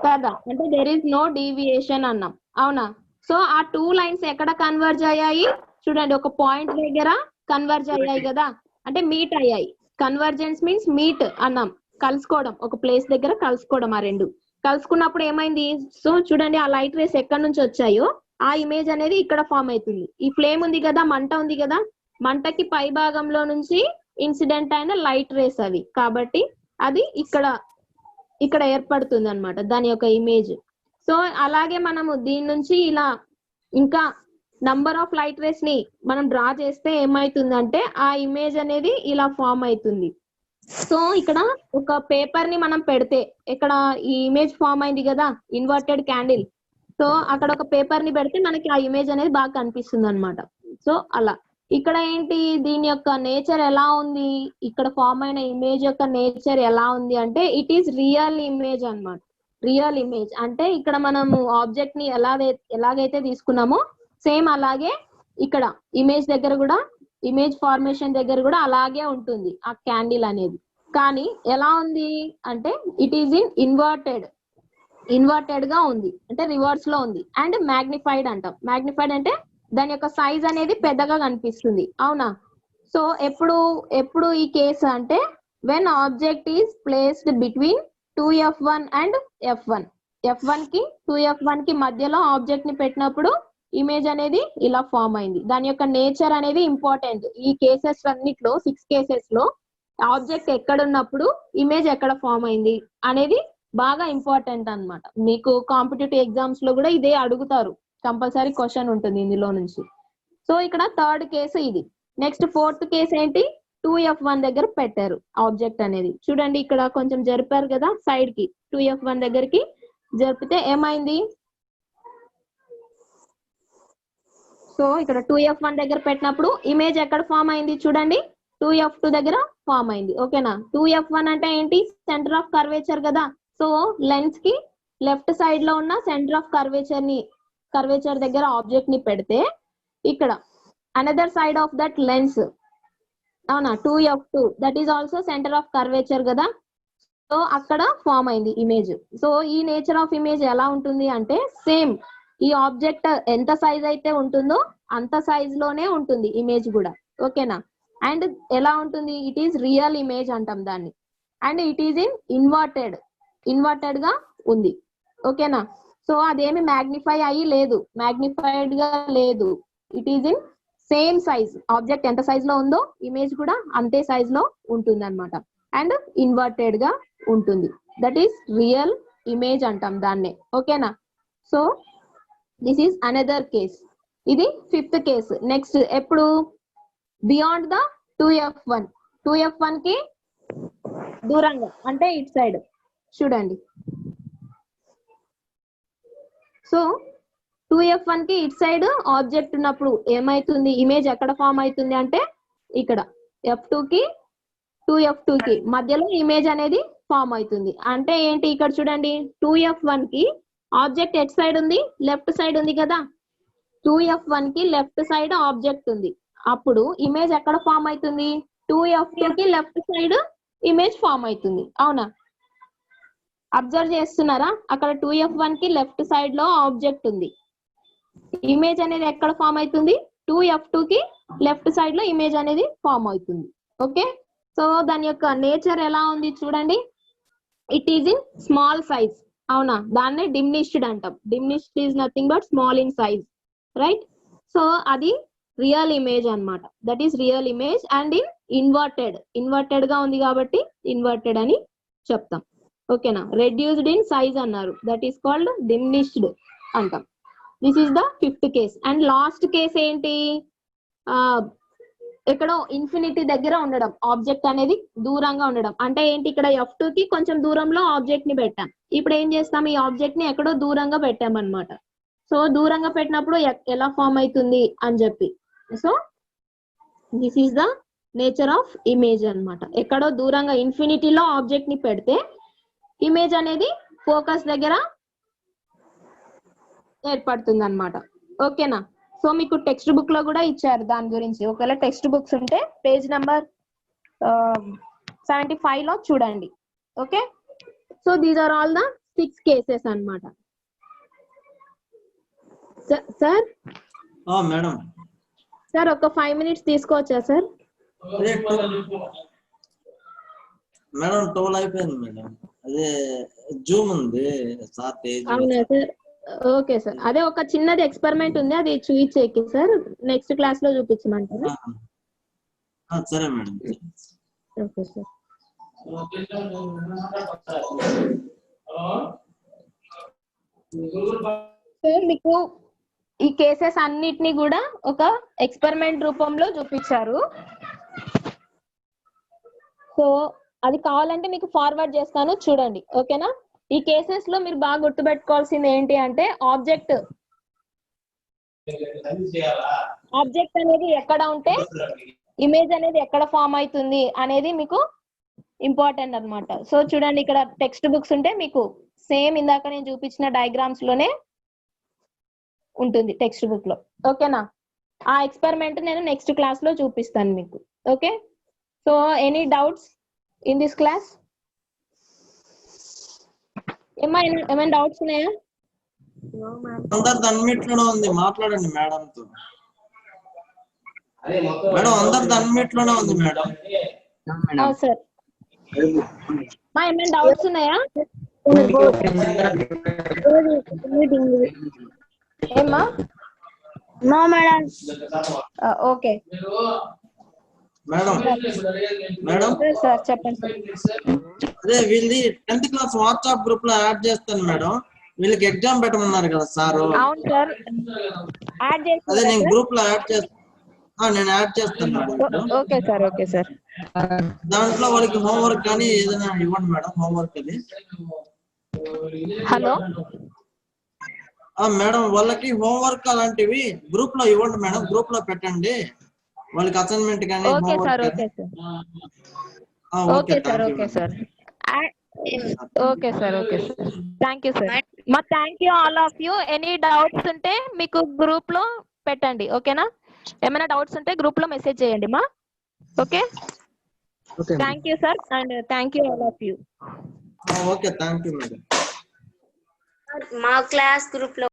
కదా. అంటే దెర్ ఈస్ నో డీవియేషన్ అన్నాం. అవునా. సో ఆ 2 లైన్స్ ఎక్కడ కన్వర్జ్ అయ్యాయి చూడండి ఒక పాయింట్ దగ్గర కన్వర్జ్ అయ్యాయి కదా. అంటే మీట్ అయ్యాయి. కన్వర్జెన్స్ మీన్స్ మీట్ అన్నాం కలుసుకోవడం ఒక ప్లేస్ దగ్గర కలుసుకోవడం. ఆ రెండు కలుసుకున్నప్పుడు ఏమైంది సో చూడండి ఆ లైట్ రేస్ ఎక్కడి నుంచి వచ్చాయో ఆ ఇమేజ్ అనేది ఇక్కడ ఫామ్ అవుతుంది. ఈ ఫ్లేమ్ ఉంది కదా మంట ఉంది కదా మంటకి పై భాగంలో నుంచి ఇన్సిడెంట్ అయిన లైట్ రేస్ అవి కాబట్టి అది ఇక్కడ ఏర్పడుతుంది అనమాట దాని యొక్క ఇమేజ్. సో అలాగే మనము దీని నుంచి ఇలా ఇంకా నంబర్ ఆఫ్ లైట్ రేస్ ని మనం డ్రా చేస్తే ఏమైతుందంటే ఆ ఇమేజ్ అనేది ఇలా ఫామ్ అవుతుంది. సో ఇక్కడ ఒక పేపర్ ని మనం పెడితే ఇక్కడ ఈ ఇమేజ్ ఫామ్ అయింది కదా ఇన్వర్టెడ్ క్యాండిల్. సో అక్కడ ఒక పేపర్ ని పెడితే మనకి ఆ ఇమేజ్ అనేది బాగా కనిపిస్తుంది అనమాట. సో అలా ఇక్కడ ఏంటి దీని యొక్క నేచర్ ఎలా ఉంది, ఇక్కడ ఫామ్ అయిన ఇమేజ్ యొక్క నేచర్ ఎలా ఉంది అంటే ఇట్ ఈస్ రియల్ ఇమేజ్ అన్నమాట. రియల్ ఇమేజ్ అంటే ఇక్కడ మనము ఆబ్జెక్ట్ ని ఎలాగైతే తీసుకున్నామో సేమ్ అలాగే ఇక్కడ ఇమేజ్ దగ్గర కూడా ఇమేజ్ ఫార్మేషన్ దగ్గర కూడా అలాగే ఉంటుంది ఆ క్యాండిల్ అనేది. కానీ ఎలా ఉంది అంటే ఇట్ ఈస్ ఇన్ ఇన్వర్టెడ్ గా ఉంది, అంటే రివర్స్ లో ఉంది. అండ్ మ్యాగ్నిఫైడ్ అంటాం. మ్యాగ్నిఫైడ్ అంటే దాని యొక్క సైజ్ అనేది పెద్దగా కనిపిస్తుంది, అవునా? సో ఎప్పుడు ఈ కేసు అంటే when object is placed between 2f1 and f1. f1 కి 2f1 కి మధ్యలో ఆబ్జెక్ట్ ని పెట్టినప్పుడు ఇమేజ్ అనేది ఇలా ఫామ్ అయింది. దాని యొక్క నేచర్ అనేది ఇంపార్టెంట్. ఈ కేసెస్ అన్నిట్లో 6 కేసెస్ లో ఆబ్జెక్ట్ ఎక్కడ ఉన్నప్పుడు ఇమేజ్ ఎక్కడ ఫామ్ అయింది అనేది బాగా ఇంపార్టెంట్ అన్నమాట. మీకు కాంపిటేటివ్ ఎగ్జామ్స్ లో కూడా ఇదే అడుగుతారు, కంపల్సరీ క్వశ్చన్ ఉంటుంది ఇందులో నుంచి. సో ఇక్కడ థర్డ్ కేసు ఇది. నెక్స్ట్ ఫోర్త్ కేసు ఏంటి, 2f1 దగ్గర పెట్టారు ఆబ్జెక్ట్ అనేది. చూడండి ఇక్కడ కొంచెం జరిపారు కదా సైడ్ కి, 2f1 దగ్గరికి జరిపితే ఏమైంది? సో ఇక్కడ 2f1 దగ్గర పెట్టినప్పుడు ఇమేజ్ ఎక్కడ ఫామ్ అయింది చూడండి, 2f2 దగ్గర ఫామ్ అయింది. ఓకేనా? 2f1 అంటే ఏంటి, సెంటర్ ఆఫ్ కర్వేచర్ కదా. సో లెన్స్ కి లెఫ్ట్ సైడ్ లో ఉన్న సెంటర్ ఆఫ్ కర్వేచర్ దగ్గర ఆబ్జెక్ట్ ని పెడితే ఇక్కడ another side of that lens, అవునా, 2f2 that is also centre of curvature కదా. సో అక్కడ ఫామ్ అయింది ఇమేజ్. సో ఈ నేచర్ ఆఫ్ ఇమేజ్ ఎలా ఉంటుంది అంటే సేమ్ ఈ ఆబ్జెక్ట్ ఎంత సైజ్ అయితే ఉంటుందో అంత సైజ్ లోనే ఉంటుంది ఇమేజ్ కూడా. ఓకేనా? అండ్ ఎలా ఉంటుంది, ఇట్ ఈస్ రియల్ ఇమేజ్ అంటాం దాన్ని. And it is in inverted గా ఉంది. ఓకేనా? సో అదేమి మ్యాగ్నిఫై అయ్యి లేదు, మ్యాగ్నిఫైడ్ గా లేదు. It is in same size. Object ఎంత సైజ్ లో ఉందో ఇమేజ్ కూడా అంతే సైజ్ లో ఉంటుంది అనమాట. అండ్ ఇన్వర్టెడ్ గా ఉంటుంది. దట్ ఈస్ రియల్ ఇమేజ్ అంటాం దాన్నే. ఓకేనా? So this is another case. ఇది 5th కేసు. నెక్స్ట్ ఎప్పుడు, బియాండ్ ద 2f1 కి దూరంగా అంటే ఇట్ సైడ్ చూడండి. సో 2f1 కి ఇట్ సైడ్ ఆబ్జెక్ట్ ఉన్నప్పుడు ఏమైతుంది, ఇమేజ్ ఎక్కడ ఫామ్ అవుతుంది అంటే ఇక్కడ f2 కి 2f2 కి మధ్యలో ఇమేజ్ అనేది ఫామ్ అవుతుంది. అంటే ఏంటి, ఇక్కడ చూడండి 2f1 కి ఆబ్జెక్ట్ ఎట్ సైడ్ ఉంది, లెఫ్ట్ సైడ్ ఉంది కదా. 2f1 కి లెఫ్ట్ సైడ్ ఆబ్జెక్ట్ ఉంది, అప్పుడు ఇమేజ్ ఎక్కడ ఫామ్ అవుతుంది, 2f2 కి లెఫ్ట్ సైడ్ ఇమేజ్ ఫామ్ అవుతుంది. అవునా? అబ్జర్వ్ చేస్తున్నారా? అక్కడ 2f1 కి లెఫ్ట్ సైడ్ లో ఆబ్జెక్ట్ ఉంది, ఇమేజ్ అనేది ఎక్కడ ఫామ్ అవుతుంది, 2f2 కి లెఫ్ట్ సైడ్ లో ఇమేజ్ అనేది ఫామ్ అవుతుంది. ఓకే? సో దాని యొక్క నేచర్ ఎలా ఉంది చూడండి, it is in small size. అవునా? దాన్నే డిమినిష్డ్ అంటాం. Diminished is nothing but small in size, right? So అది రియల్ ఇమేజ్ అన్నమాట. That is real image. And in inverted గా ఉంది కాబట్టి ఇన్వర్టెడ్ అని చెప్తాం. ఓకేనా? రెడ్యూస్డ్ ఇన్ సైజ్ అన్నారు, దట్ ఈస్ కాల్డ్ డిమినిష్డ్ అంటాం. This is the 5th case. And last case ఏంటి, ఎక్కడో ఇన్ఫినిటీ దగ్గర ఉండడం, ఆబ్జెక్ట్ అనేది దూరంగా ఉండడం. అంటే ఏంటి, ఇక్కడ f2 కి కొంచెం దూరంలో ఆబ్జెక్ట్ ని పెట్టాం. ఇప్పుడు ఏం చేస్తాం, ఈ ఆబ్జెక్ట్ ని ఎక్కడో దూరంగా పెట్టామన్నమాట. సో దూరంగా పెట్టినప్పుడు ఎలా ఫామ్ అవుతుంది అని చెప్పి. So this is the nature of image అన్నమాట. ఎక్కడో దూరంగా ఇన్ఫినిటీలో ఆబ్జెక్ట్ ని పెడితే ఇమేజ్ అనేది ఫోకస్ దగ్గర ఏర్పడుతుంది అన్నమాట. ఓకేనా? సో మీకు టెక్స్ట్ బుక్ లో కూడా ఇచ్చారు దాని గురించి. ఒకవేళ టెక్స్ట్ బుక్స్ ఉంటే పేజ్ నెంబర్ 75 లో చూడండి. Okay? So these are all the 6 cases అన్నమాట. సార్ మేడం సార్ ఒక 5 minutes తీసుకోవచ్చా సార్? మేడం 12 అయిపోయింది మేడం. అదే జూమ్ ఉంది సార్. అవునా సార్? Okay sir. అదే ఒక చిన్నది ఎక్స్పెరిమెంట్ ఉంది, అది చూపించేకి సార్ నెక్స్ట్ క్లాస్ లో చూపించమంటారా? సరే మేడం. Okay sir. సార్ మీకు ఈ కేసెస్ అన్నిటిని కూడా ఒక ఎక్స్పెరిమెంట్ రూపంలో చూపించారు. సో అది కావాలంటే మీకు ఫార్వర్డ్ చేస్తాను చూడండి, ఓకేనా? ఈ కేసెస్ లో మీరు బాగా గుర్తుపెట్టుకోవాల్సింది ఏంటి అంటే ఆబ్జెక్ట్ అనేది ఎక్కడ ఉంటే ఇమేజ్ అనేది ఎక్కడ ఫామ్ అవుతుంది అనేది మీకు ఇంపార్టెంట్ అన్నమాట. సో చూడండి, ఇక్కడ టెక్స్ట్ బుక్స్ ఉంటే మీకు సేమ్ ఇందాక నేను చూపించిన డయాగ్రామ్స్ లోనే ఉంటుంది టెక్స్ట్ బుక్ లో, ఓకేనా? ఆ ఎక్స్పెరిమెంట్ నేను నెక్స్ట్ క్లాస్ లో చూపిస్తాను మీకు, okay? So any doubts in this class? ఏమైనా డౌట్స్ ఉన్నాయా? అందరిది అన్మ్యూట్ లోనే ఉంది, మాట్లాడండి మేడం తో. మేడం అందరిది అన్మ్యూట్ లోనే ఉంది మేడం. మేడం సార్ ఏమైనా డౌట్స్ ఉన్నాయా? ఏమ్మా? No madam. Okay madam madam sir చెప్పండి సార్. అదే వీళ్ళది 10th క్లాస్ వాట్సాప్ గ్రూప్ లో యాడ్ చేస్తాను మేడం. వీళ్ళకి ఎగ్జామ్ పెట్టమన్నారు కదా సారు. అవును సార్, యాడ్ అదే నేను చేస్తారా? గ్రూప్ లో యాడ్ చేస్తాను. నేను యాడ్ చేస్తాను మేడం ఇప్పుడు. Okay sir, okay sir. దాంట్లో వాళ్ళకి హోంవర్క్ కానీ ఏదైనా ఇవ్వండి మేడం, హోంవర్క్ అది. హలో మేడం వాళ్ళకి హోంవర్క్ అలాంటివి గ్రూప్ లో ఇవ్వండి మేడం, గ్రూప్ లో పెట్టండి వాళ్ళకి అసైన్మెంట్ కానీ ఓకే సార్, హోంవర్క్ ఓకే కానీ. Sir, okay sir, thank you okay madam. Sir. Okay sir, okay sir. Thank you sir. మా thank you all of you. Any doubts ఉంటే మీకు గ్రూప్ లో పెట్టండి, ఓకేనా? ఏమైనా డౌట్స్ ఉంటే గ్రూప్ లో మెసేజ్ చేయండి మా, okay? Okay thank you sir and thank you all of you. Okay thank you madam. మా క్లాస్ గ్రూప్ లో